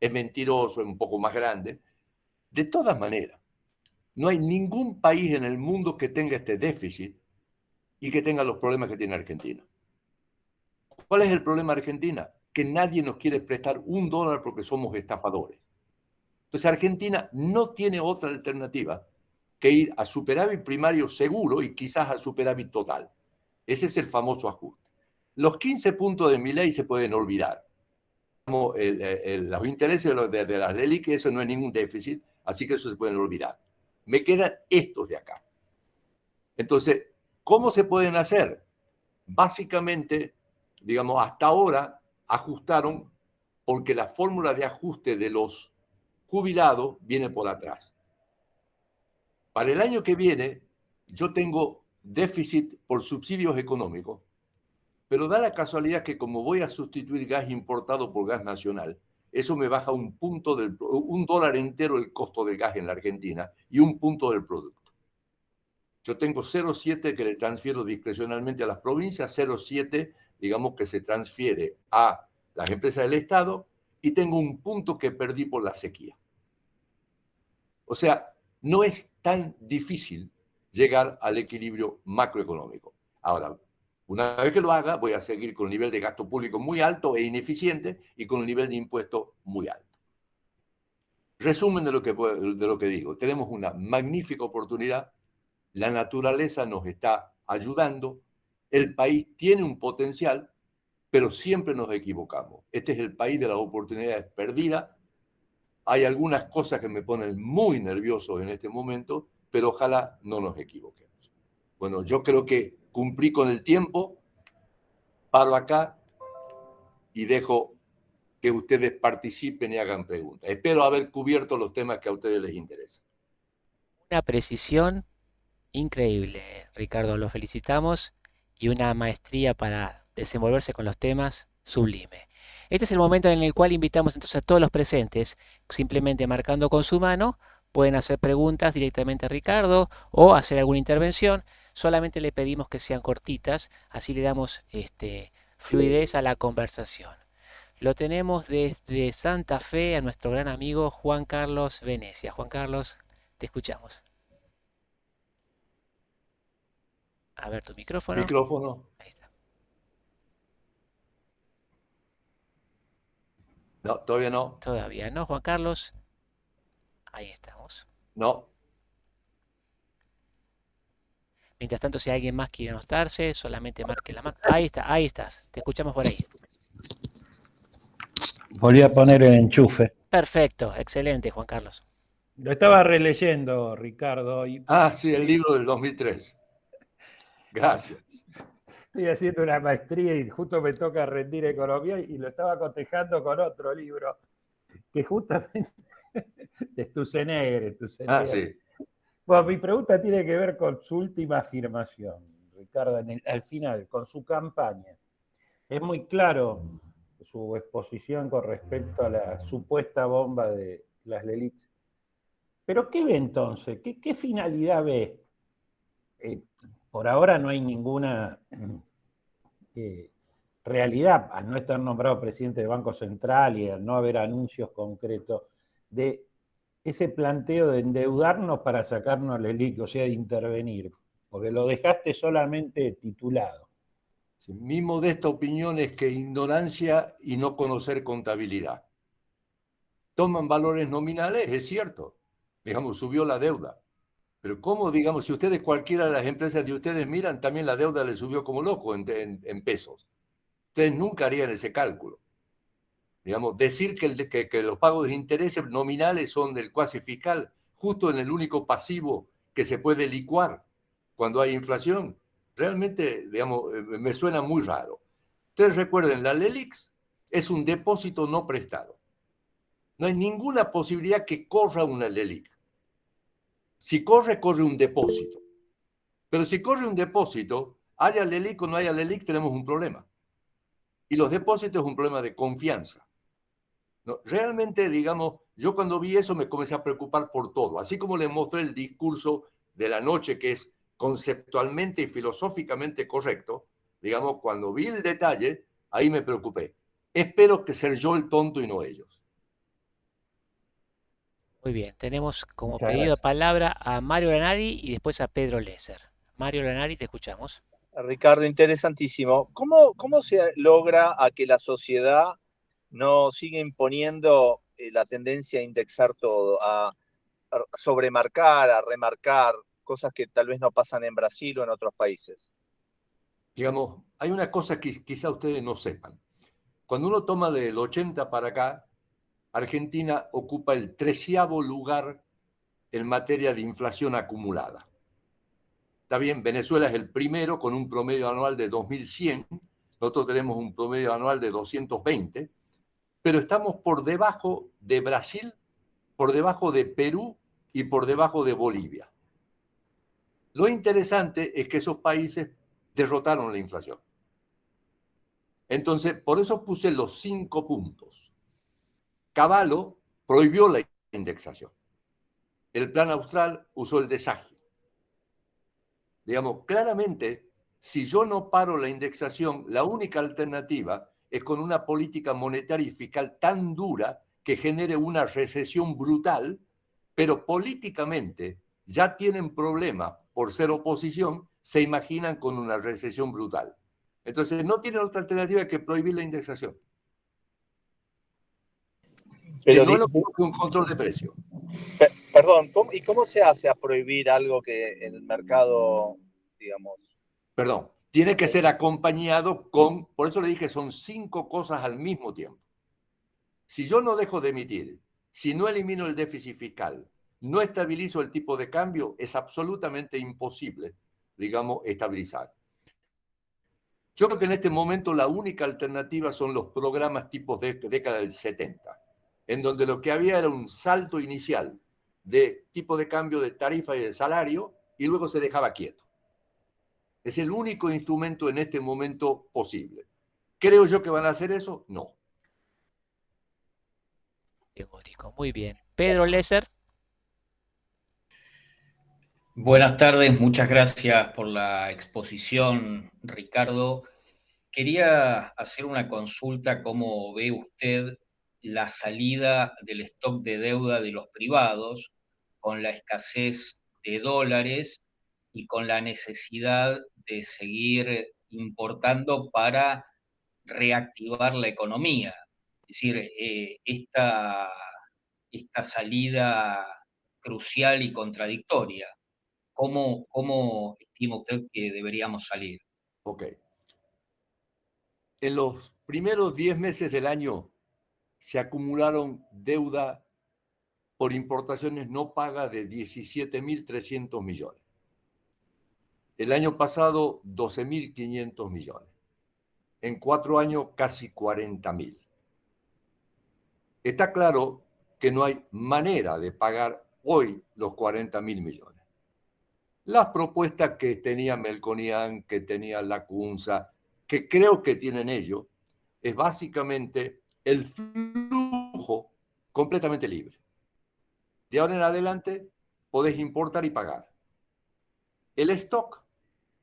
Es mentiroso, es un poco más grande. De todas maneras, no hay ningún país en el mundo que tenga este déficit y que tenga los problemas que tiene Argentina. ¿Cuál es el problema de Argentina? Que nadie nos quiere prestar $1 porque somos estafadores. Entonces Argentina no tiene otra alternativa que ir a superávit primario seguro y quizás a superávit total. Ese es el famoso ajuste. Los 15 puntos de Milei se pueden olvidar. Los intereses de las LELIQ, eso no es ningún déficit, así que eso se pueden olvidar. Me quedan estos de acá. Entonces, ¿cómo se pueden hacer? Básicamente, digamos, hasta ahora ajustaron porque la fórmula de ajuste de los jubilados viene por atrás. Para el año que viene, yo tengo déficit por subsidios económicos, pero da la casualidad que como voy a sustituir gas importado por gas nacional, eso me baja $1 entero el costo del gas en la Argentina y un punto del producto. Yo tengo 0,7 que le transfiero discrecionalmente a las provincias, 0,7 digamos que se transfiere a las empresas del Estado y tengo un punto que perdí por la sequía. O sea, no es tan difícil llegar al equilibrio macroeconómico. Ahora, una vez que lo haga, voy a seguir con un nivel de gasto público muy alto e ineficiente y con un nivel de impuestos muy alto. Resumen de lo que digo, tenemos una magnífica oportunidad, la naturaleza nos está ayudando, el país tiene un potencial, pero siempre nos equivocamos. Este es el país de las oportunidades perdidas. Hay algunas cosas que me ponen muy nervioso en este momento, pero ojalá no nos equivoquemos. Bueno, yo creo que cumplí con el tiempo, paro acá y dejo que ustedes participen y hagan preguntas. Espero haber cubierto los temas que a ustedes les interesan. Una precisión increíble, Ricardo, lo felicitamos y una maestría para desenvolverse con los temas sublime. Este es el momento en el cual invitamos entonces a todos los presentes, simplemente marcando con su mano, pueden hacer preguntas directamente a Ricardo o hacer alguna intervención. Solamente le pedimos que sean cortitas, así le damos fluidez a la conversación. Lo tenemos desde Santa Fe a nuestro gran amigo Juan Carlos Venecia. Juan Carlos, te escuchamos. A ver tu micrófono. Micrófono. Ahí está. No, todavía no. Todavía no, Juan Carlos. Ahí estamos. No. Mientras tanto, si alguien más quiere anotarse, solamente marque la mano. Ahí está, ahí estás. Te escuchamos por ahí. Volví a poner el enchufe. Perfecto, excelente, Juan Carlos. Lo estaba releyendo, Ricardo. Y Sí, el libro del 2003. Gracias. estoy haciendo una maestría y justo me toca rendir economía y lo estaba cotejando con otro libro que justamente de Stussenegger. Sí. Bueno, mi pregunta tiene que ver con su última afirmación, Ricardo, al final, con su campaña. Es muy claro su exposición con respecto a la supuesta bomba de las LELIX. ¿Pero qué ve entonces? ¿Qué finalidad ve? Por ahora no hay ninguna realidad, al no estar nombrado presidente del Banco Central y al no haber anuncios concretos de ese planteo de endeudarnos para sacarnos el LELIQ, o sea, de intervenir, porque lo dejaste solamente titulado. Sí, mi modesta opinión es que ignorancia y no conocer contabilidad. Toman valores nominales, es cierto. Digamos, subió la deuda. Pero ¿cómo, digamos, si ustedes, cualquiera de las empresas de ustedes miran, también la deuda le subió como loco en pesos? Ustedes nunca harían ese cálculo. Digamos, decir que los pagos de intereses nominales son del cuasi fiscal, justo en el único pasivo que se puede licuar cuando hay inflación, realmente, digamos, me suena muy raro. Ustedes recuerden, la LELIX es un depósito no prestado. No hay ninguna posibilidad que corra una LELIC. Si corre, corre un depósito. Pero si corre un depósito, haya LELIC o no haya LELIC, tenemos un problema. Y los depósitos es un problema de confianza. No, realmente, digamos, yo cuando vi eso me comencé a preocupar por todo. Así como les mostré el discurso de la noche, que es conceptualmente y filosóficamente correcto, digamos, cuando vi el detalle, ahí me preocupé. Espero que ser yo el tonto y no ellos. Muy bien, tenemos como Muchas pedido de gracias. palabra a Mario Lanari y después a Pedro Lesser. Mario Lanari, te escuchamos. Ricardo, interesantísimo. ¿Cómo se logra a que la sociedad no siga imponiendo la tendencia a indexar todo, a sobremarcar, a remarcar cosas que tal vez no pasan en Brasil o en otros países? Digamos, hay una cosa que quizá ustedes no sepan. Cuando uno toma del 80 para acá, Argentina ocupa el 13º lugar en materia de inflación acumulada. Está bien, Venezuela es el primero con un promedio anual de 2.100, nosotros tenemos un promedio anual de 220, pero estamos por debajo de Brasil, por debajo de Perú y por debajo de Bolivia. Lo interesante es que esos países derrotaron la inflación. Entonces, por eso puse los 5 puntos. Cavallo prohibió la indexación. El plan austral usó el desagio. Digamos, claramente, si yo no paro la indexación, la única alternativa es con una política monetaria y fiscal tan dura que genere una recesión brutal, pero políticamente ya tienen problemas por ser oposición se imaginan con una recesión brutal. Entonces, no tienen otra alternativa que prohibir la indexación. Pero que no es lo mismo que un control de precio. Perdón, ¿y cómo se hace a prohibir algo que en el mercado, digamos? Perdón, tiene que ser acompañado con, por eso le dije, son 5 cosas al mismo tiempo. Si yo no dejo de emitir, si no elimino el déficit fiscal, no estabilizo el tipo de cambio, es absolutamente imposible, digamos, estabilizar. Yo creo que en este momento la única alternativa son los programas tipos de década del 70, en donde lo que había era un salto inicial de tipo de cambio de tarifa y de salario, y luego se dejaba quieto. Es el único instrumento en este momento posible. ¿Creo yo que van a hacer eso? No. Teórico, muy bien. Pedro Lesser. Buenas tardes, muchas gracias por la exposición, Ricardo. Quería hacer una consulta, ¿cómo ve usted la salida del stock de deuda de los privados con la escasez de dólares y con la necesidad de seguir importando para reactivar la economía? Es decir, esta salida crucial y contradictoria. ¿Cómo estima usted que deberíamos salir? Ok. En los primeros 10 meses del año se acumularon deuda por importaciones no pagas de 17.300 millones. El año pasado, 12.500 millones. En 4 años, casi 40.000. Está claro que no hay manera de pagar hoy los 40.000 millones. Las propuestas que tenía Melconian, que tenía Lacunza, que creo que tienen ellos, es básicamente el flujo completamente libre. De ahora en adelante podés importar y pagar. El stock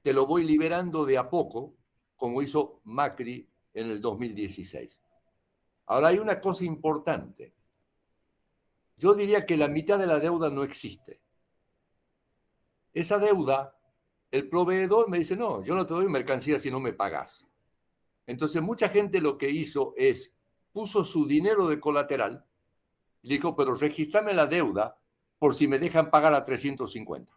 te lo voy liberando de a poco, como hizo Macri en el 2016. Ahora hay una cosa importante. Yo diría que la mitad de la deuda no existe. Esa deuda, el proveedor me dice, no, yo no te doy mercancía si no me pagas. Entonces mucha gente lo que hizo es, puso su dinero de colateral y le dijo, pero regístrame la deuda por si me dejan pagar a 350.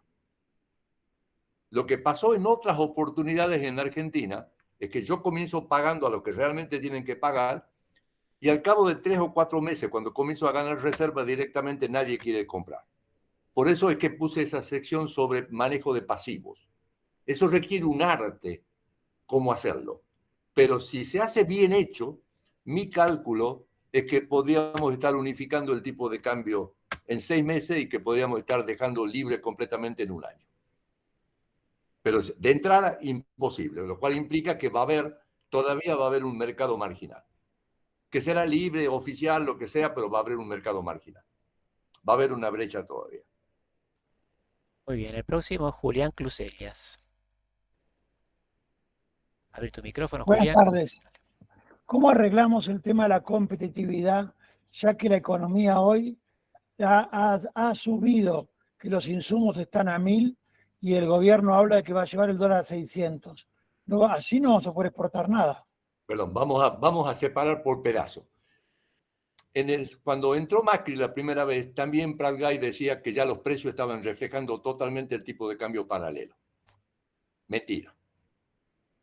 Lo que pasó en otras oportunidades en Argentina es que yo comienzo pagando a lo que realmente tienen que pagar y al cabo de 3 o 4 meses, cuando comienzo a ganar reserva directamente, nadie quiere comprar. Por eso es que puse esa sección sobre manejo de pasivos. Eso requiere un arte, cómo hacerlo. Pero si se hace bien hecho, mi cálculo es que podríamos estar unificando el tipo de cambio en 6 meses y que podríamos estar dejando libre completamente en 1 año. Pero de entrada, imposible, lo cual implica que todavía va a haber un mercado marginal. Que será libre, oficial, lo que sea, pero va a haber un mercado marginal. Va a haber una brecha todavía. Muy bien, el próximo es Julián Clusellas. Abrir tu micrófono, Julián. Buenas tardes. ¿Cómo arreglamos el tema de la competitividad, ya que la economía hoy ha subido, que los insumos están a 1000 y el gobierno habla de que va a llevar el dólar a 600? No, así no vamos a poder exportar nada. Perdón, vamos a separar por pedazo. Cuando entró Macri la primera vez, también Prat Gay decía que ya los precios estaban reflejando totalmente el tipo de cambio paralelo. Mentira.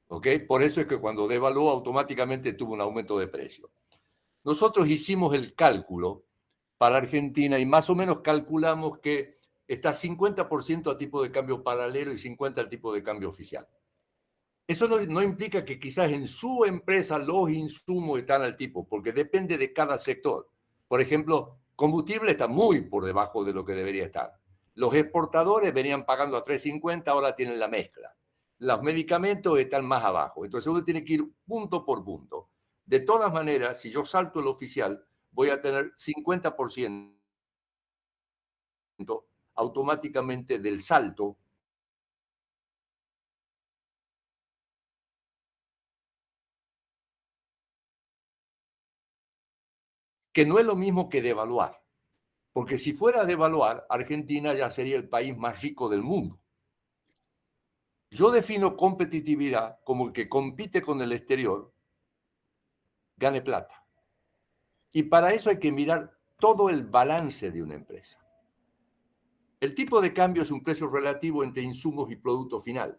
¿Ok? Por eso es que cuando devaluó automáticamente tuvo un aumento de precio. Nosotros hicimos el cálculo para Argentina y más o menos calculamos que está 50% a tipo de cambio paralelo y 50% al tipo de cambio oficial. Eso no implica que quizás en su empresa los insumos están al tipo, porque depende de cada sector. Por ejemplo, combustible está muy por debajo de lo que debería estar. Los exportadores venían pagando a 3.50, ahora tienen la mezcla. Los medicamentos están más abajo. Entonces uno tiene que ir punto por punto. De todas maneras, si yo salto el oficial, voy a tener 50% automáticamente del salto que no es lo mismo que devaluar. Porque si fuera a devaluar, Argentina ya sería el país más rico del mundo. Yo defino competitividad como el que compite con el exterior, gane plata. Y para eso hay que mirar todo el balance de una empresa. El tipo de cambio es un precio relativo entre insumos y producto final,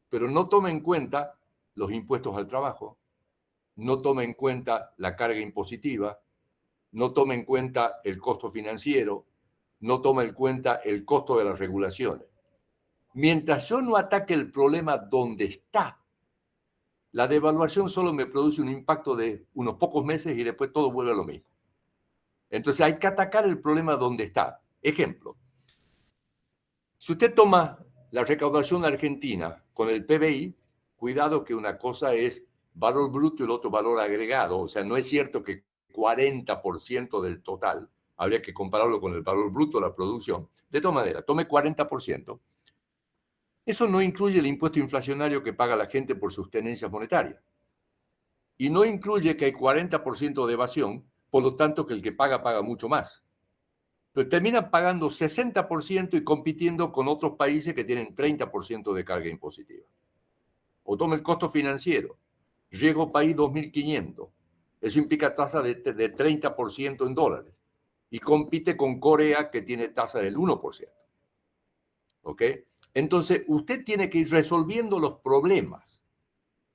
pero no toma en cuenta los impuestos al trabajo, no toma en cuenta la carga impositiva, no toma en cuenta el costo financiero, no toma en cuenta el costo de las regulaciones. Mientras yo no ataque el problema donde está, la devaluación solo me produce un impacto de unos pocos meses y después todo vuelve a lo mismo. Entonces hay que atacar el problema donde está. Ejemplo, si usted toma la recaudación argentina con el PBI, cuidado que una cosa es valor bruto y el otro valor agregado. O sea, no es cierto que 40% del total, habría que compararlo con el valor bruto de la producción. De todas maneras, tome 40%. Eso no incluye el impuesto inflacionario que paga la gente por sus tenencias monetarias. Y no incluye que hay 40% de evasión, por lo tanto que el que paga mucho más. Pero terminan pagando 60% y compitiendo con otros países que tienen 30% de carga impositiva. O tome el costo financiero. Riego país 2.500. Eso implica tasa de 30% en dólares. Y compite con Corea, que tiene tasa del 1%. ¿Ok? Entonces, usted tiene que ir resolviendo los problemas.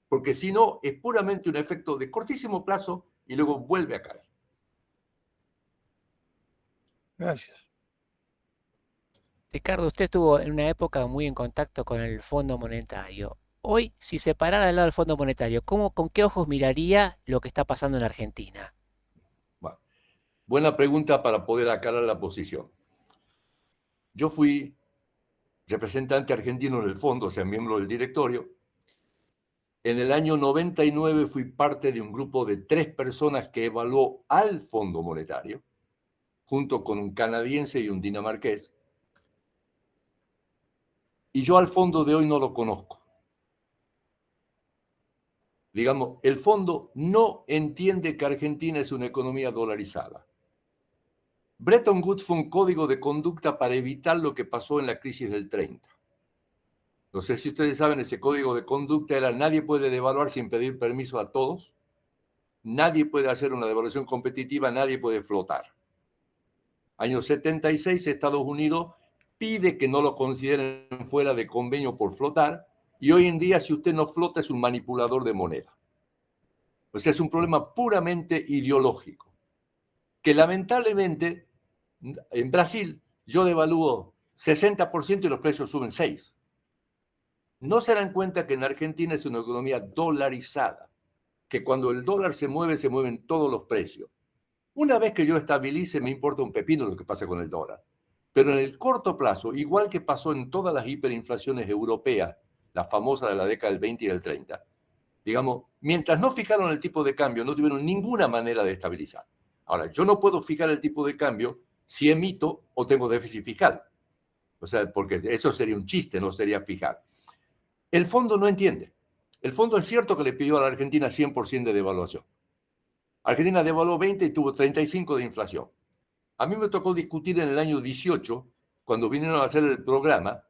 Porque si no, es puramente un efecto de cortísimo plazo y luego vuelve a caer. Gracias. Ricardo, usted estuvo en una época muy en contacto con el Fondo Monetario. Hoy, si se parara al lado del Fondo Monetario, ¿con qué ojos miraría lo que está pasando en Argentina? Bueno, buena pregunta para poder aclarar la posición. Yo fui representante argentino en el fondo, o sea, miembro del directorio. En el año 99 fui parte de un grupo de 3 personas que evaluó al Fondo Monetario, junto con un canadiense y un dinamarqués. Y yo al fondo de hoy no lo conozco. Digamos, el fondo no entiende que Argentina es una economía dolarizada. Bretton Woods fue un código de conducta para evitar lo que pasó en la crisis del 30. No sé si ustedes saben, ese código de conducta era: nadie puede devaluar sin pedir permiso a todos, nadie puede hacer una devaluación competitiva, nadie puede flotar. Año 76, Estados Unidos pide que no lo consideren fuera de convenio por flotar, y hoy en día, si usted no flota, es un manipulador de moneda. O sea, es un problema puramente ideológico, que lamentablemente en Brasil yo devalúo 60% y los precios suben 6%. No se dan cuenta que en Argentina es una economía dolarizada, que cuando el dólar se mueven todos los precios. Una vez que yo estabilice, me importa un pepino lo que pasa con el dólar. Pero en el corto plazo, igual que pasó en todas las hiperinflaciones europeas, la famosa de la década del 20 y del 30, digamos, mientras no fijaron el tipo de cambio, no tuvieron ninguna manera de estabilizar. Ahora, yo no puedo fijar el tipo de cambio si emito o tengo déficit fiscal. O sea, porque eso sería un chiste, no sería fijar. El fondo no entiende. El fondo es cierto que le pidió a la Argentina 100% de devaluación. Argentina devaluó 20 y tuvo 35 de inflación. A mí me tocó discutir en el año 18, cuando vinieron a hacer el programa,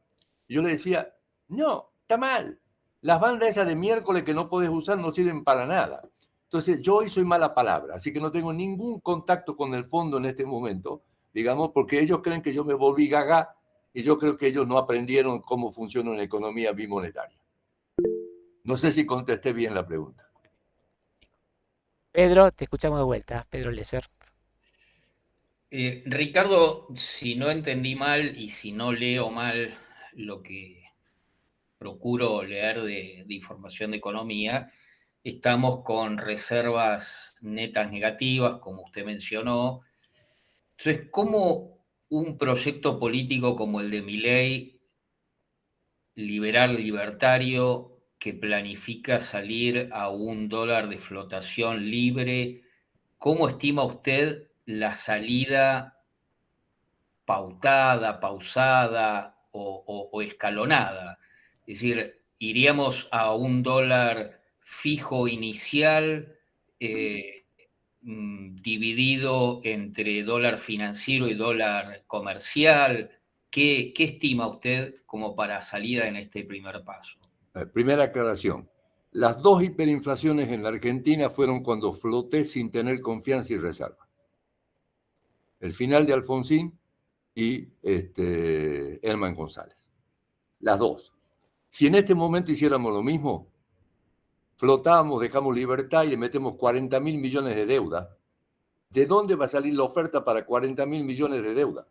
y yo le decía: no, está mal. Las bandas esas de miércoles que no podés usar no sirven para nada. Entonces, yo hoy soy mala palabra, así que no tengo ningún contacto con el fondo en este momento, digamos, porque ellos creen que yo me volví gaga, y yo creo que ellos no aprendieron cómo funciona una economía bimonetaria. No sé si contesté bien la pregunta. Pedro, te escuchamos de vuelta. Pedro Lesser. Ricardo, si no entendí mal y si no leo mal lo que procuro leer de información de economía, estamos con reservas netas negativas, como usted mencionó. Entonces, ¿cómo un proyecto político como el de Milei, liberal libertario, que planifica salir a un dólar de flotación libre, cómo estima usted la salida pautada, pausada o escalonada? Es decir, iríamos a un dólar fijo inicial, dividido entre dólar financiero y dólar comercial. ¿qué estima usted como para salida en este primer paso? Primera aclaración. Las dos hiperinflaciones en la Argentina fueron cuando floté sin tener confianza y reserva. El final de Alfonsín y Herman González. Las dos. Si en este momento hiciéramos lo mismo, flotamos, dejamos libertad y le metemos 40.000 millones de deuda, ¿de dónde va a salir la oferta para 40.000 millones de deuda?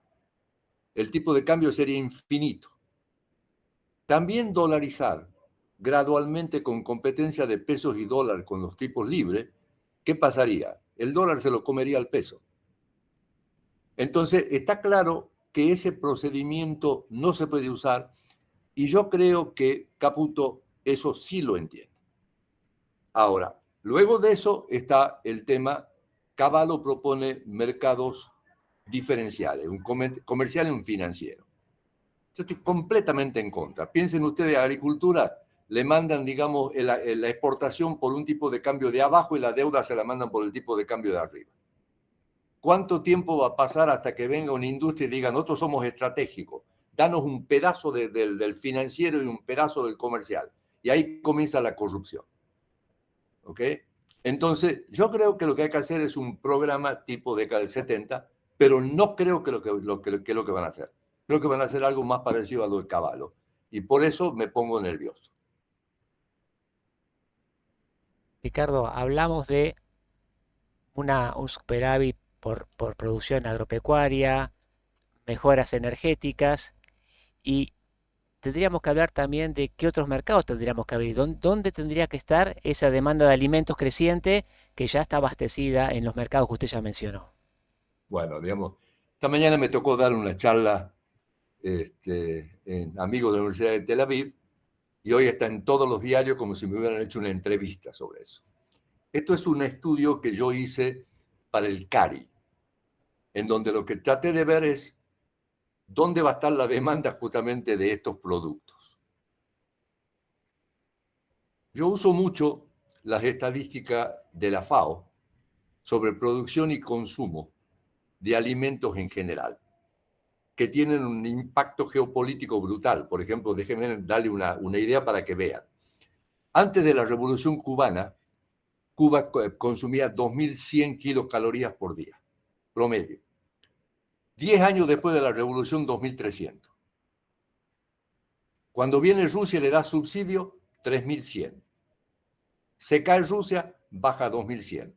El tipo de cambio sería infinito. También dolarizar gradualmente con competencia de pesos y dólar con los tipos libres, ¿qué pasaría? El dólar se lo comería al peso. Entonces, está claro que ese procedimiento no se puede usar y yo creo que Caputo eso sí lo entiende. Ahora, luego de eso está el tema, Cavallo propone mercados diferenciales, un comercial y un financiero. Yo estoy completamente en contra. Piensen ustedes, agricultura, le mandan, digamos, la exportación por un tipo de cambio de abajo y la deuda se la mandan por el tipo de cambio de arriba. ¿Cuánto tiempo va a pasar hasta que venga una industria y diga, nosotros somos estratégicos, danos un pedazo del financiero y un pedazo del comercial? Y ahí comienza la corrupción. ¿Ok? Entonces, yo creo que lo que hay que hacer es un programa tipo década del 70, pero no creo que lo que van a hacer. Creo que van a hacer algo más parecido a lo de Cavallo. Y por eso me pongo nervioso. Ricardo, hablamos de un superávit por producción agropecuaria, mejoras energéticas, y tendríamos que hablar también de qué otros mercados tendríamos que abrir, dónde tendría que estar esa demanda de alimentos creciente que ya está abastecida en los mercados que usted ya mencionó. Bueno, digamos, esta mañana me tocó dar una charla en Amigos de la Universidad de Tel Aviv y hoy está en todos los diarios como si me hubieran hecho una entrevista sobre eso. Esto es un estudio que yo hice para el CARI, en donde lo que traté de ver es dónde va a estar la demanda justamente de estos productos. Yo uso mucho las estadísticas de la FAO sobre producción y consumo de alimentos en general, que tienen un impacto geopolítico brutal. Por ejemplo, déjenme darle una idea para que vean. Antes de la Revolución Cubana, Cuba consumía 2.100 kilocalorías por día, promedio. 10 años después de la Revolución, 2.300. Cuando viene Rusia y le da subsidio, 3.100. Se cae Rusia, baja a 2.100.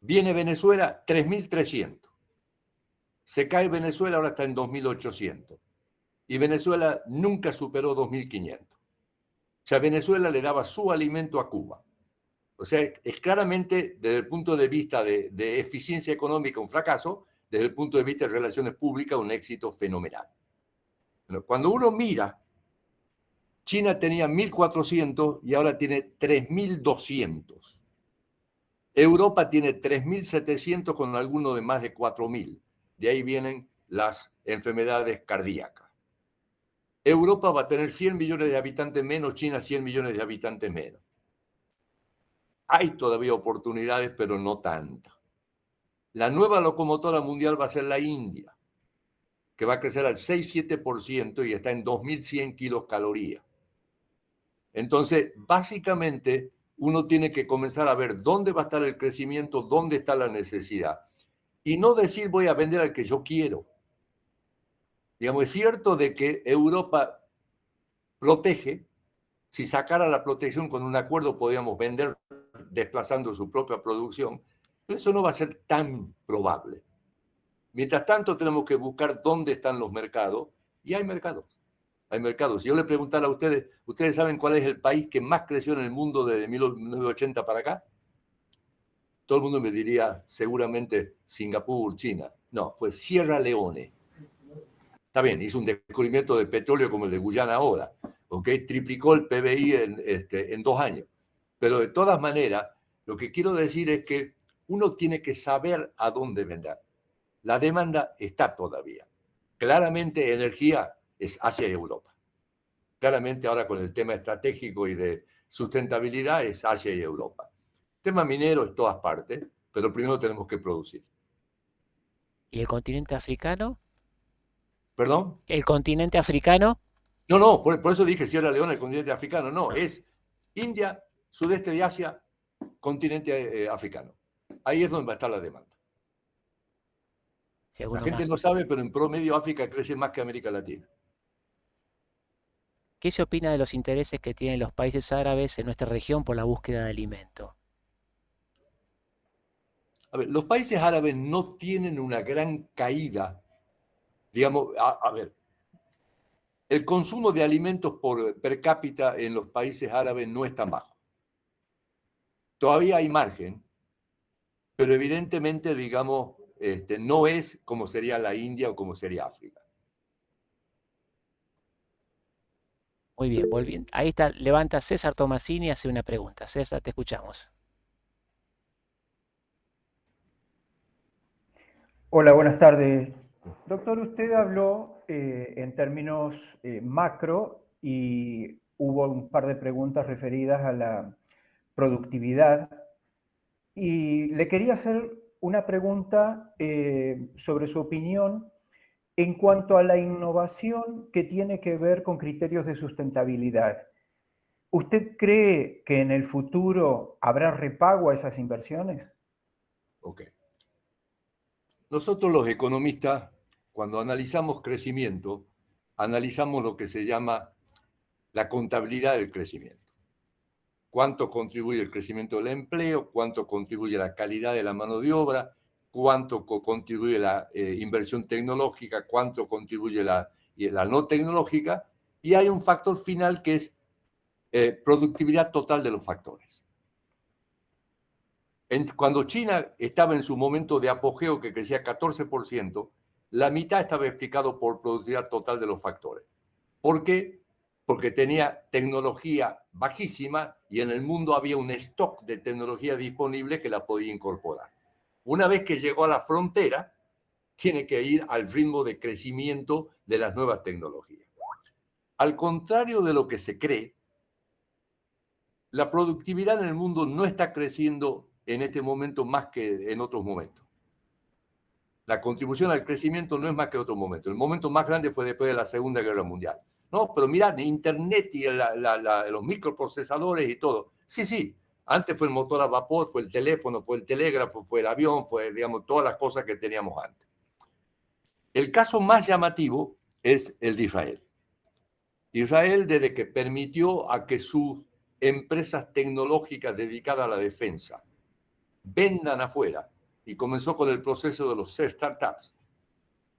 Viene Venezuela, 3.300. Se cae Venezuela, ahora está en 2.800. Y Venezuela nunca superó 2.500. O sea, Venezuela le daba su alimento a Cuba. O sea, es claramente desde el punto de vista de eficiencia económica un fracaso, desde el punto de vista de relaciones públicas un éxito fenomenal. Cuando uno mira, China tenía 1.400 y ahora tiene 3.200. Europa tiene 3.700 con alguno de más de 4.000. De ahí vienen las enfermedades cardíacas. Europa va a tener 100 millones de habitantes menos, China 100 millones de habitantes menos. Hay todavía oportunidades, pero no tantas. La nueva locomotora mundial va a ser la India, que va a crecer al 6-7% y está en 2.100 kilocalorías. Entonces, básicamente, uno tiene que comenzar a ver dónde va a estar el crecimiento, dónde está la necesidad. Y no decir voy a vender al que yo quiero. Digamos, es cierto de que Europa protege. Si sacara la protección con un acuerdo, podríamos vender desplazando su propia producción. Pero eso no va a ser tan probable. Mientras tanto, tenemos que buscar dónde están los mercados. Y hay mercados. Hay mercados. Si yo le preguntara a ustedes, ¿ustedes saben cuál es el país que más creció en el mundo desde 1980 para acá? Todo el mundo me diría seguramente Singapur, China. No, fue Sierra Leone. Está bien, hizo un descubrimiento de petróleo como el de Guyana ahora. ¿Okay? Triplicó el PBI en 2 años. Pero de todas maneras, lo que quiero decir es que uno tiene que saber a dónde vender. La demanda está todavía. Claramente energía es hacia Europa. Claramente ahora con el tema estratégico y de sustentabilidad es Asia y Europa. El tema minero es todas partes, pero primero tenemos que producir. ¿Y el continente africano? ¿Perdón? ¿El continente africano? No, por eso dije Sierra Leona, el continente africano. No, es India, sudeste de Asia, continente africano. Ahí es donde va a estar la demanda. Si La alguno gente más. no sabe, pero en promedio África crece más que América Latina. ¿Qué se opina de los intereses que tienen los países árabes en nuestra región por la búsqueda de alimento? A ver, los países árabes no tienen una gran caída. Digamos, a ver, el consumo de alimentos per cápita en los países árabes no es tan bajo. Todavía hay margen, pero evidentemente, digamos, no es como sería la India o como sería África. Muy bien, volviendo. Ahí está, levanta César Tomasini y hace una pregunta. César, te escuchamos. Hola, buenas tardes. Doctor, usted habló en términos macro y hubo un par de preguntas referidas a la productividad. Y le quería hacer una pregunta sobre su opinión en cuanto a la innovación que tiene que ver con criterios de sustentabilidad. ¿Usted cree que en el futuro habrá repago a esas inversiones? Ok. Nosotros los economistas, cuando analizamos crecimiento, analizamos lo que se llama la contabilidad del crecimiento. Cuánto contribuye el crecimiento del empleo, cuánto contribuye la calidad de la mano de obra, cuánto contribuye la inversión tecnológica, cuánto contribuye la no tecnológica, y hay un factor final que es productividad total de los factores. Cuando China estaba en su momento de apogeo, que crecía 14%, la mitad estaba explicado por productividad total de los factores. ¿Por qué? Porque tenía tecnología bajísima y en el mundo había un stock de tecnología disponible que la podía incorporar. Una vez que llegó a la frontera, tiene que ir al ritmo de crecimiento de las nuevas tecnologías. Al contrario de lo que se cree, la productividad en el mundo no está creciendo en este momento más que en otros momentos. La contribución al crecimiento no es más que otro momento. El momento más grande fue después de la Segunda Guerra Mundial. No, pero mirad, Internet y los microprocesadores y todo. Sí, antes fue el motor a vapor, fue el teléfono, fue el telégrafo, fue el avión, fue, digamos, todas las cosas que teníamos antes. El caso más llamativo es el de Israel. Israel, desde que permitió a que sus empresas tecnológicas dedicadas a la defensa vendan afuera, y comenzó con el proceso de los startups.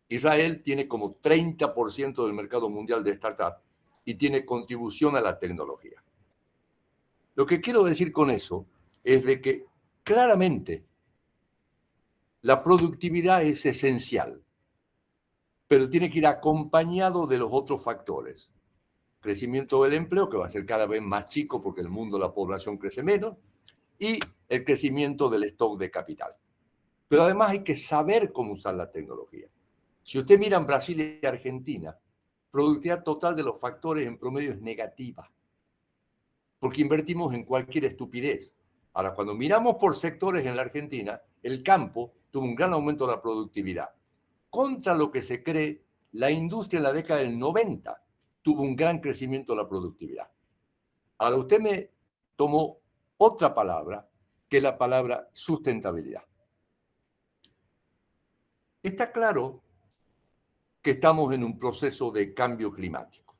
Israel tiene como 30% del mercado mundial de startups y tiene contribución a la tecnología. Lo que quiero decir con eso es de que claramente la productividad es esencial, pero tiene que ir acompañado de los otros factores. Crecimiento del empleo, que va a ser cada vez más chico porque el mundo, la población crece menos, y el crecimiento del stock de capital. Pero además hay que saber cómo usar la tecnología. Si usted mira en Brasil y Argentina, productividad total de los factores en promedio es negativa, porque invertimos en cualquier estupidez. Ahora, cuando miramos por sectores en la Argentina, el campo tuvo un gran aumento de la productividad. Contra lo que se cree, la industria en la década del 90 tuvo un gran crecimiento de la productividad. Ahora, usted me tomó otra palabra, que es la palabra sustentabilidad. Está claro que estamos en un proceso de cambio climático.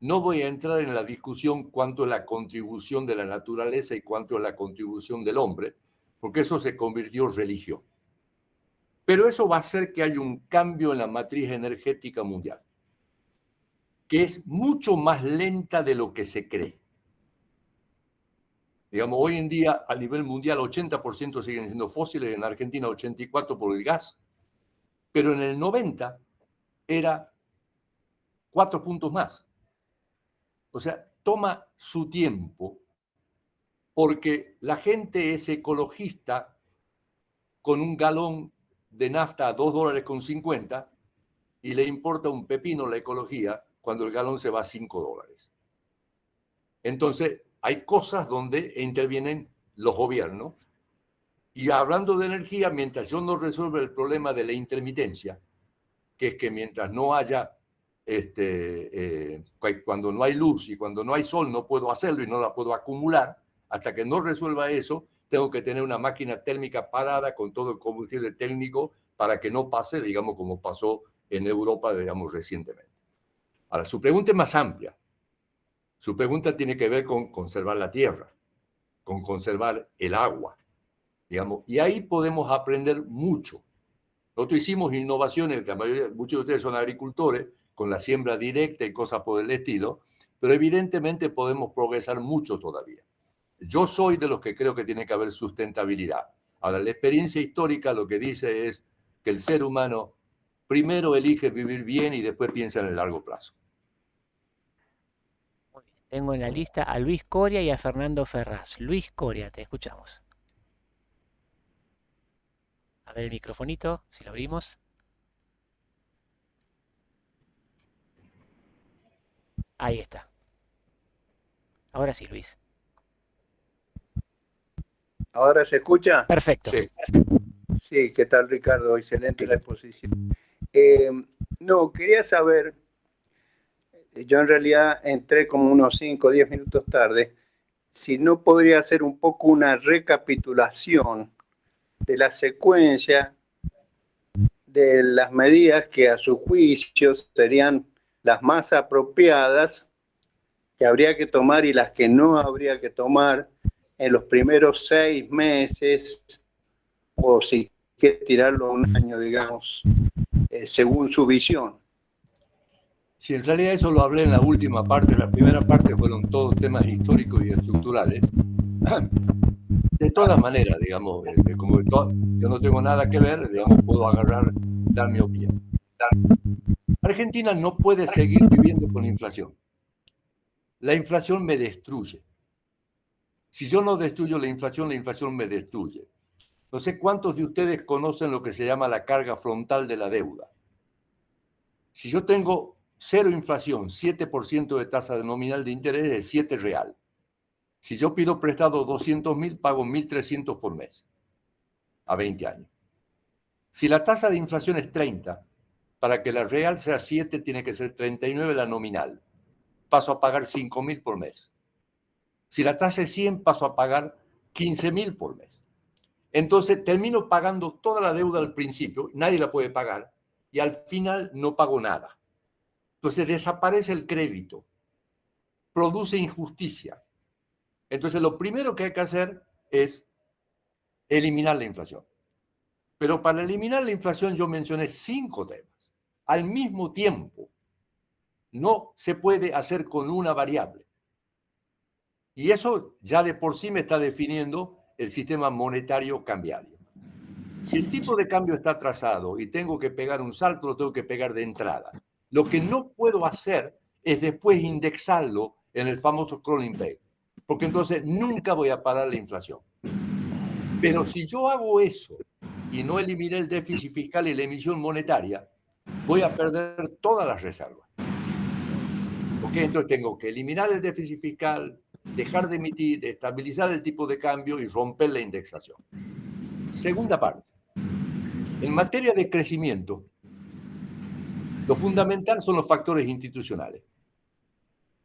No voy a entrar en la discusión cuánto es la contribución de la naturaleza y cuánto es la contribución del hombre, porque eso se convirtió en religión. Pero eso va a hacer que haya un cambio en la matriz energética mundial, que es mucho más lenta de lo que se cree. Digamos, hoy en día a nivel mundial 80% siguen siendo fósiles, en Argentina 84% por el gas, pero en el 90 era 4 puntos más. O sea, toma su tiempo porque la gente es ecologista con un galón de nafta a $2.50 y le importa un pepino la ecología cuando el galón se va a $5. Entonces, hay cosas donde intervienen los gobiernos. Y hablando de energía, mientras yo no resuelva el problema de la intermitencia, que es que mientras no haya, cuando no hay luz y cuando no hay sol no puedo hacerlo y no la puedo acumular. Hasta que no resuelva eso, tengo que tener una máquina térmica parada con todo el combustible técnico para que no pase, digamos, como pasó en Europa, digamos, recientemente. Ahora, su pregunta es más amplia. Su pregunta tiene que ver con conservar la tierra, con conservar el agua, digamos, y ahí podemos aprender mucho. Nosotros hicimos innovaciones, la mayoría, muchos de ustedes son agricultores, con la siembra directa y cosas por el estilo, pero evidentemente podemos progresar mucho todavía. Yo soy de los que creo que tiene que haber sustentabilidad. Ahora, la experiencia histórica lo que dice es que el ser humano primero elige vivir bien y después piensa en el largo plazo. Muy bien. Tengo en la lista a Luis Coria y a Fernando Ferraz. Luis Coria, te escuchamos. A ver el microfonito, si lo abrimos. Ahí está. Ahora sí, Luis. ¿Ahora se escucha? Perfecto. Sí. Sí, ¿qué tal, Ricardo? Excelente la exposición. No, quería saber, yo en realidad entré como unos 5 o 10 minutos tarde, si no podría hacer un poco una recapitulación de la secuencia de las medidas que a su juicio serían las más apropiadas que habría que tomar y las que no habría que tomar en los primeros 6 meses, o si quiere tirarlo a un año, digamos, según su visión. Sí, en realidad eso lo hablé en la última parte. La primera parte fueron todos temas históricos y estructurales. De todas maneras, digamos, como yo no tengo nada que ver, digamos, puedo agarrar, dar mi opinión. Argentina no puede seguir viviendo con inflación. La inflación me destruye. Si yo no destruyo la inflación me destruye. No sé cuántos de ustedes conocen lo que se llama la carga frontal de la deuda. Si yo tengo 0 inflación, 7% de tasa nominal de interés, es 7 real. Si yo pido prestado 200.000, pago 1.300 por mes, a 20 años. Si la tasa de inflación es 30, para que la real sea 7, tiene que ser 39 la nominal. Paso a pagar 5.000 por mes. Si la tasa es 100, paso a pagar 15.000 por mes. Entonces termino pagando toda la deuda al principio, nadie la puede pagar, y al final no pago nada. Entonces desaparece el crédito, produce injusticia. Entonces lo primero que hay que hacer es eliminar la inflación. Pero para eliminar la inflación yo mencioné 5 temas. Al mismo tiempo, no se puede hacer con una variable. Y eso ya de por sí me está definiendo el sistema monetario cambiario. Si el tipo de cambio está atrasado y tengo que pegar un salto, lo tengo que pegar de entrada. Lo que no puedo hacer es después indexarlo en el famoso crawling peg, porque entonces nunca voy a parar la inflación. Pero si yo hago eso y no eliminé el déficit fiscal y la emisión monetaria, voy a perder todas las reservas. ¿Ok? Entonces tengo que eliminar el déficit fiscal, dejar de emitir, estabilizar el tipo de cambio y romper la indexación. Segunda parte. En materia de crecimiento, lo fundamental son los factores institucionales.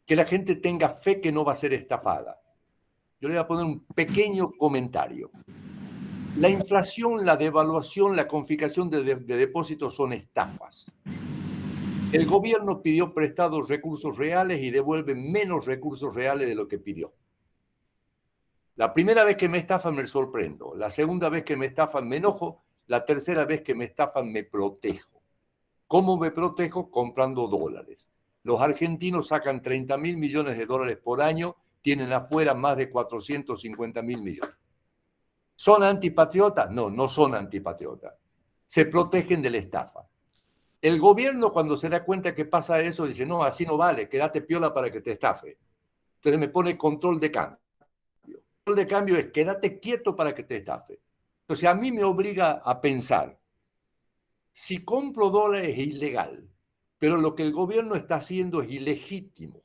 Que la gente tenga fe que no va a ser estafada. Yo le voy a poner un pequeño comentario. La inflación, la devaluación, la confiscación de depósitos son estafas. El gobierno pidió prestados recursos reales y devuelve menos recursos reales de lo que pidió. La primera vez que me estafan me sorprendo. La segunda vez que me estafan me enojo. La tercera vez que me estafan me protejo. ¿Cómo me protejo? Comprando dólares. Los argentinos sacan 30.000 millones de dólares por año, tienen afuera más de 450.000 millones. ¿Son antipatriotas? No, no son antipatriotas. Se protegen de la estafa. El gobierno, cuando se da cuenta que pasa eso, dice, no, así no vale, quédate piola para que te estafe. Entonces me pone control de cambio. Control de cambio es quédate quieto para que te estafe. Entonces a mí me obliga a pensar, si compro dólares es ilegal, pero lo que el gobierno está haciendo es ilegítimo.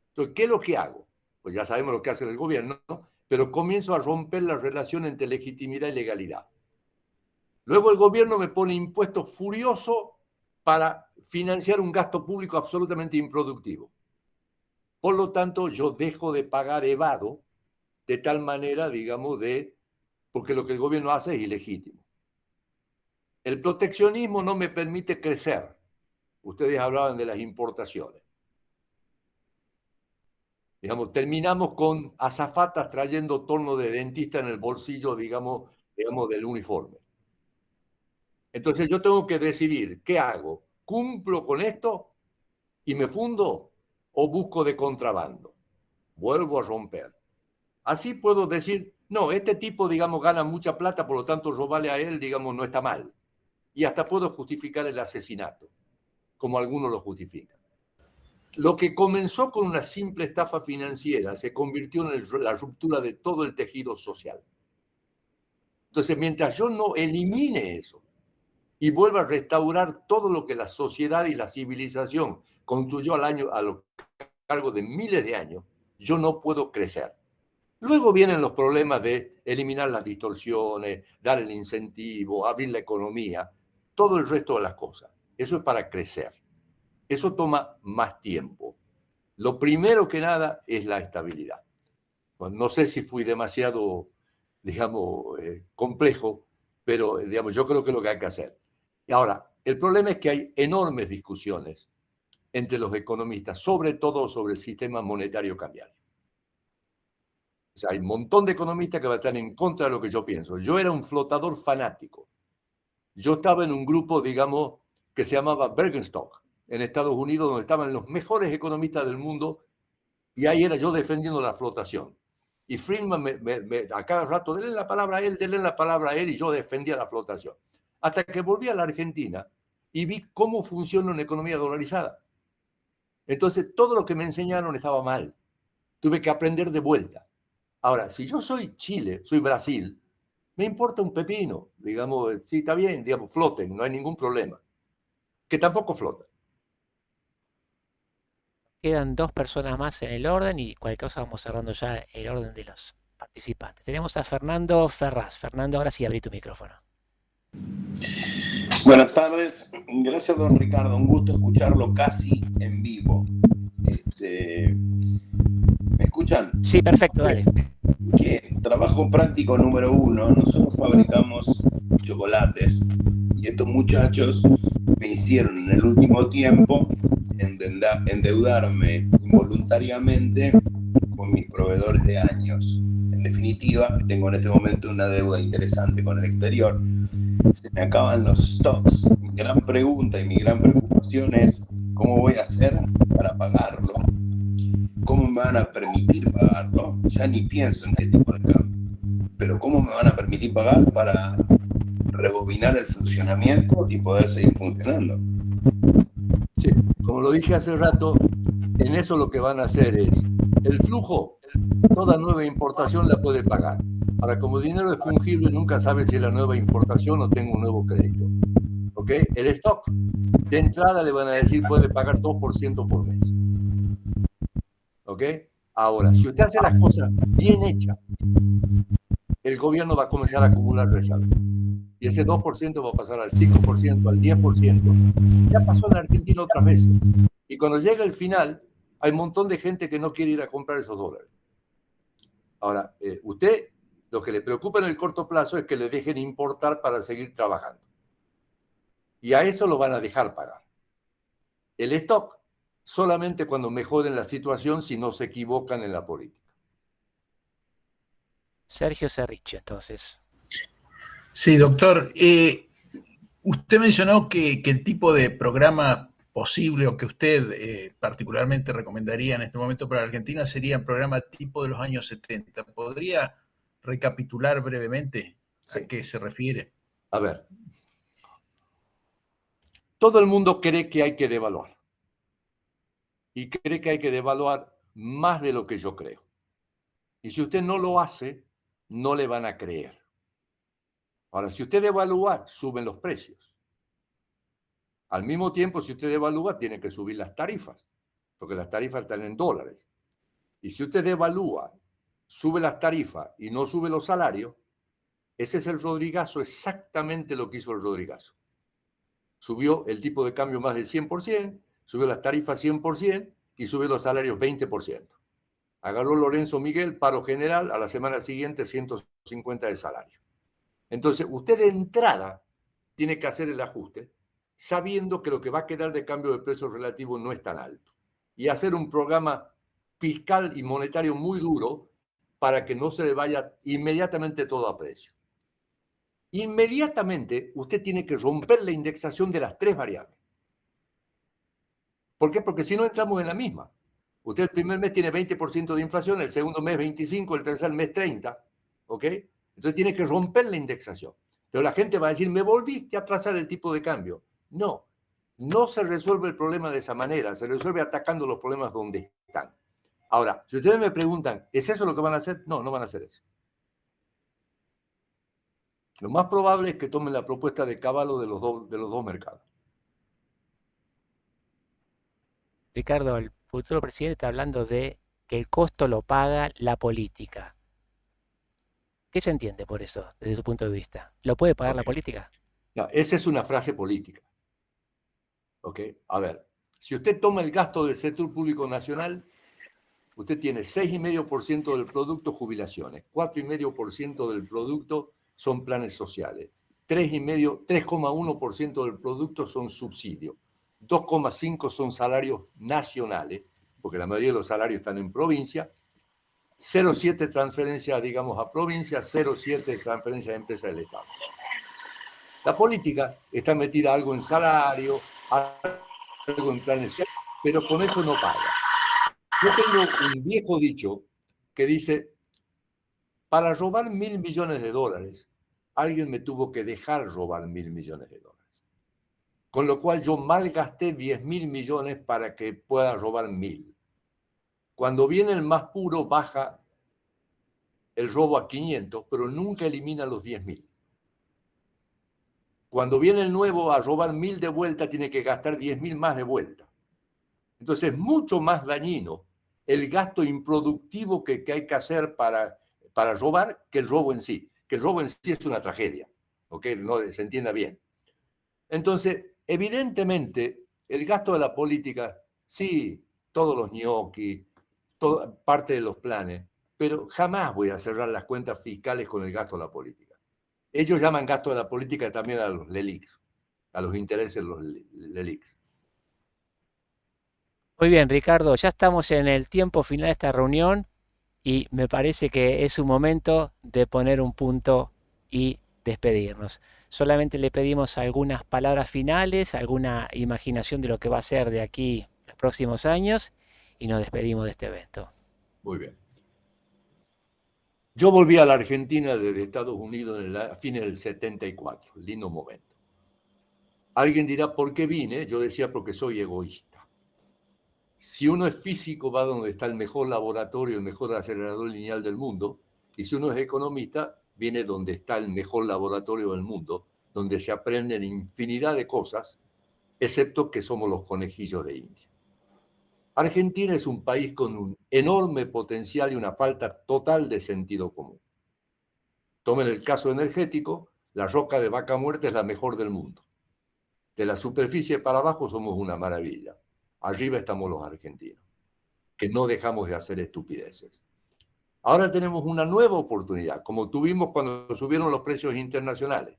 Entonces, ¿qué es lo que hago? Pues ya sabemos lo que hace el gobierno, ¿no? Pero comienzo a romper la relación entre legitimidad y legalidad. Luego el gobierno me pone impuestos furiosos para financiar un gasto público absolutamente improductivo. Por lo tanto, yo dejo de pagar evado de tal manera, digamos, porque lo que el gobierno hace es ilegítimo. El proteccionismo no me permite crecer. Ustedes hablaban de las importaciones. Digamos, terminamos con azafatas trayendo torno de dentista en el bolsillo, digamos, del uniforme. Entonces yo tengo que decidir, ¿qué hago? ¿Cumplo con esto y me fundo o busco de contrabando? Vuelvo a romper. Así puedo decir, no, este tipo, digamos, gana mucha plata, por lo tanto robarle a él, digamos, no está mal. Y hasta puedo justificar el asesinato, como algunos lo justifican. Lo que comenzó con una simple estafa financiera se convirtió en la ruptura de todo el tejido social. Entonces, mientras yo no elimine eso y vuelva a restaurar todo lo que la sociedad y la civilización construyó a lo largo de miles de años, yo no puedo crecer. Luego vienen los problemas de eliminar las distorsiones, dar el incentivo, abrir la economía, todo el resto de las cosas. Eso es para crecer. Eso toma más tiempo. Lo primero que nada es la estabilidad. Bueno, no sé si fui demasiado, digamos, complejo, pero digamos, yo creo que es lo que hay que hacer. Y ahora, el problema es que hay enormes discusiones entre los economistas, sobre todo sobre el sistema monetario cambiario. O sea, hay un montón de economistas que van a estar en contra de lo que yo pienso. Yo era un flotador fanático. Yo estaba en un grupo, digamos, que se llamaba Bergenstock, en Estados Unidos, donde estaban los mejores economistas del mundo, y ahí era yo defendiendo la flotación. Y Friedman a cada rato, denle la palabra a él, y yo defendía la flotación. Hasta que volví a la Argentina y vi cómo funciona una economía dolarizada. Entonces, todo lo que me enseñaron estaba mal. Tuve que aprender de vuelta. Ahora, si yo soy Chile, soy Brasil, me importa un pepino, digamos, sí, está bien, digamos, floten, no hay ningún problema. Que tampoco flotan. Quedan 2 personas más en el orden y cualquier cosa vamos cerrando ya el orden de los participantes. Tenemos a Fernando Ferraz. Fernando, ahora sí abrí tu micrófono. Buenas tardes. Gracias, don Ricardo. Un gusto escucharlo casi en vivo. ¿Me escuchan? Sí, perfecto, dale. Trabajo práctico número 1. Nosotros fabricamos chocolates y estos muchachos me hicieron en el último tiempo endeudarme involuntariamente con mis proveedores de años. En definitiva, tengo en este momento una deuda interesante con el exterior. Se me acaban los stocks. Mi gran pregunta y mi gran preocupación es cómo voy a hacer para pagarlo. ¿Cómo me van a permitir pagarlo? Ya ni pienso en qué tipo de cambio. Pero ¿cómo me van a permitir pagar para rebobinar el funcionamiento y poder seguir funcionando? Sí, como lo dije hace rato, en eso lo que van a hacer es el flujo, toda nueva importación la puede pagar. Ahora, como dinero es fungible, nunca sabe si es la nueva importación o tengo un nuevo crédito. ¿Ok? El stock, de entrada le van a decir puede pagar 2% por mes. ¿Ok? Ahora, si usted hace las cosas bien hechas, el gobierno va a comenzar a acumular reservas. Y ese 2% va a pasar al 5%, al 10%. Ya pasó en Argentina otras veces. Y cuando llega el final, hay un montón de gente que no quiere ir a comprar esos dólares. Ahora, usted, lo que le preocupa en el corto plazo es que le dejen importar para seguir trabajando. Y a eso lo van a dejar pagar. El stock, solamente cuando mejoren la situación, si no se equivocan en la política. Sergio Cerricho, entonces. Sí, doctor. Usted mencionó que el tipo de programa posible o que usted particularmente recomendaría en este momento para la Argentina sería un programa tipo de los años 70. ¿Podría recapitular brevemente a qué se refiere? A ver. Todo el mundo cree que hay que devaluar. Y cree que hay que devaluar más de lo que yo creo. Y si usted no lo hace, no le van a creer. Ahora, si usted devalúa, suben los precios. Al mismo tiempo, si usted devalúa, tiene que subir las tarifas, porque las tarifas están en dólares. Y si usted devalúa, sube las tarifas y no sube los salarios, ese es el Rodrigazo, exactamente lo que hizo el Rodrigazo. Subió el tipo de cambio más del 100%, subió las tarifas 100% y subió los salarios 20%. Agarró Lorenzo Miguel, paro general, a la semana siguiente 150 de salario. Entonces, usted de entrada tiene que hacer el ajuste, sabiendo que lo que va a quedar de cambio de precios relativo no es tan alto. Y hacer un programa fiscal y monetario muy duro para que no se le vaya inmediatamente todo a precio. Inmediatamente usted tiene que romper la indexación de las tres variables. ¿Por qué? Porque si no entramos en la misma. Usted el primer mes tiene 20% de inflación, el segundo mes 25%, el tercer mes 30%. ¿Ok? Entonces tiene que romper la indexación. Pero la gente va a decir, me volviste a atrasar el tipo de cambio. No, no se resuelve el problema de esa manera, se resuelve atacando los problemas donde están. Ahora, si ustedes me preguntan, ¿es eso lo que van a hacer? No, no van a hacer eso. Lo más probable es que tomen la propuesta de Cavallo de los dos mercados. Ricardo, el futuro presidente está hablando de que el costo lo paga la política. ¿Qué se entiende por eso, desde su punto de vista? ¿Lo puede pagar la política? No, esa es una frase política. ¿Ok? A ver, si usted toma el gasto del sector público nacional, usted tiene 6,5% del producto jubilaciones, 4,5% del producto son planes sociales, 3,1% del producto son subsidios, 2,5% son salarios nacionales, porque la mayoría de los salarios están en provincia, 0,7% transferencia, digamos, a provincia, 0,7% transferencia a empresas del Estado. La política está metida algo en salario, algo en planes sociales, pero con eso no paga. Yo tengo un viejo dicho que dice, para robar $1.000 millones, alguien me tuvo que dejar robar $1.000 millones. Con lo cual yo malgasté 10.000 millones para que pueda robar 1.000. Cuando viene el más puro, baja el robo a 500, pero nunca elimina los 10.000. Cuando viene el nuevo a robar 1.000 de vuelta, tiene que gastar 10.000 más de vuelta. Entonces es mucho más dañino el gasto improductivo que hay que hacer para robar que el robo en sí. Que el robo en sí es una tragedia, ¿ok? No se entienda bien. Entonces, evidentemente, el gasto de la política, sí, todos los ñoquis, parte de los planes, pero jamás voy a cerrar las cuentas fiscales con el gasto de la política. Ellos llaman gasto de la política también a los LELIQs, a los intereses de los LELIQs. Muy bien, Ricardo, ya estamos en el tiempo final de esta reunión y me parece que es un momento de poner un punto y despedirnos. Solamente le pedimos algunas palabras finales, alguna imaginación de lo que va a ser de aquí los próximos años y nos despedimos de este evento. Muy bien. Yo volví a la Argentina desde Estados Unidos a fines del 74, lindo momento. Alguien dirá, ¿por qué vine? Yo decía, porque soy egoísta. Si uno es físico, va donde está el mejor laboratorio, el mejor acelerador lineal del mundo, y si uno es economista, viene donde está el mejor laboratorio del mundo, donde se aprenden infinidad de cosas, excepto que somos los conejillos de India. Argentina es un país con un enorme potencial y una falta total de sentido común. Tomen el caso energético, la roca de Vaca Muerta es la mejor del mundo. De la superficie para abajo somos una maravilla. Arriba estamos los argentinos, que no dejamos de hacer estupideces. Ahora tenemos una nueva oportunidad, como tuvimos cuando subieron los precios internacionales.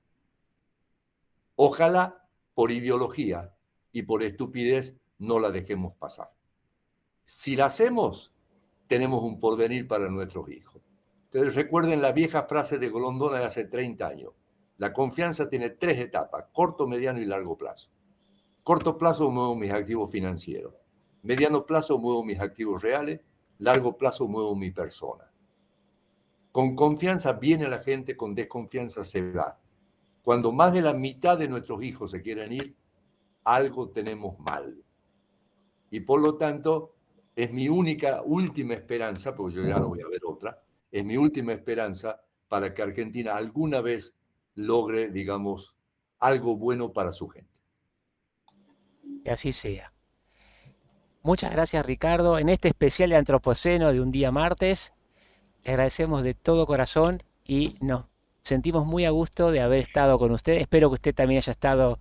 Ojalá por ideología y por estupidez no la dejemos pasar. Si la hacemos, tenemos un porvenir para nuestros hijos. Ustedes recuerden la vieja frase de Golondona de hace 30 años. La confianza tiene 3 etapas, corto, mediano y largo plazo. Corto plazo muevo mis activos financieros. Mediano plazo muevo mis activos reales. Largo plazo muevo mi persona. Con confianza viene la gente, con desconfianza se va. Cuando más de la mitad de nuestros hijos se quieren ir, algo tenemos mal. Y por lo tanto, es mi última esperanza, porque yo ya no voy a ver otra, es mi última esperanza para que Argentina alguna vez logre, digamos, algo bueno para su gente. Que así sea. Muchas gracias, Ricardo. En este especial de Antropoceno de un día martes, le agradecemos de todo corazón y nos sentimos muy a gusto de haber estado con usted. Espero que usted también haya estado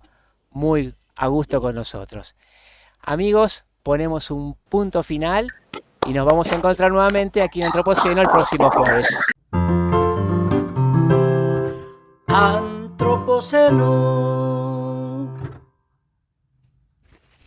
muy a gusto con nosotros. Amigos, ponemos un punto final y nos vamos a encontrar nuevamente aquí en Antropoceno el próximo jueves. Antropoceno.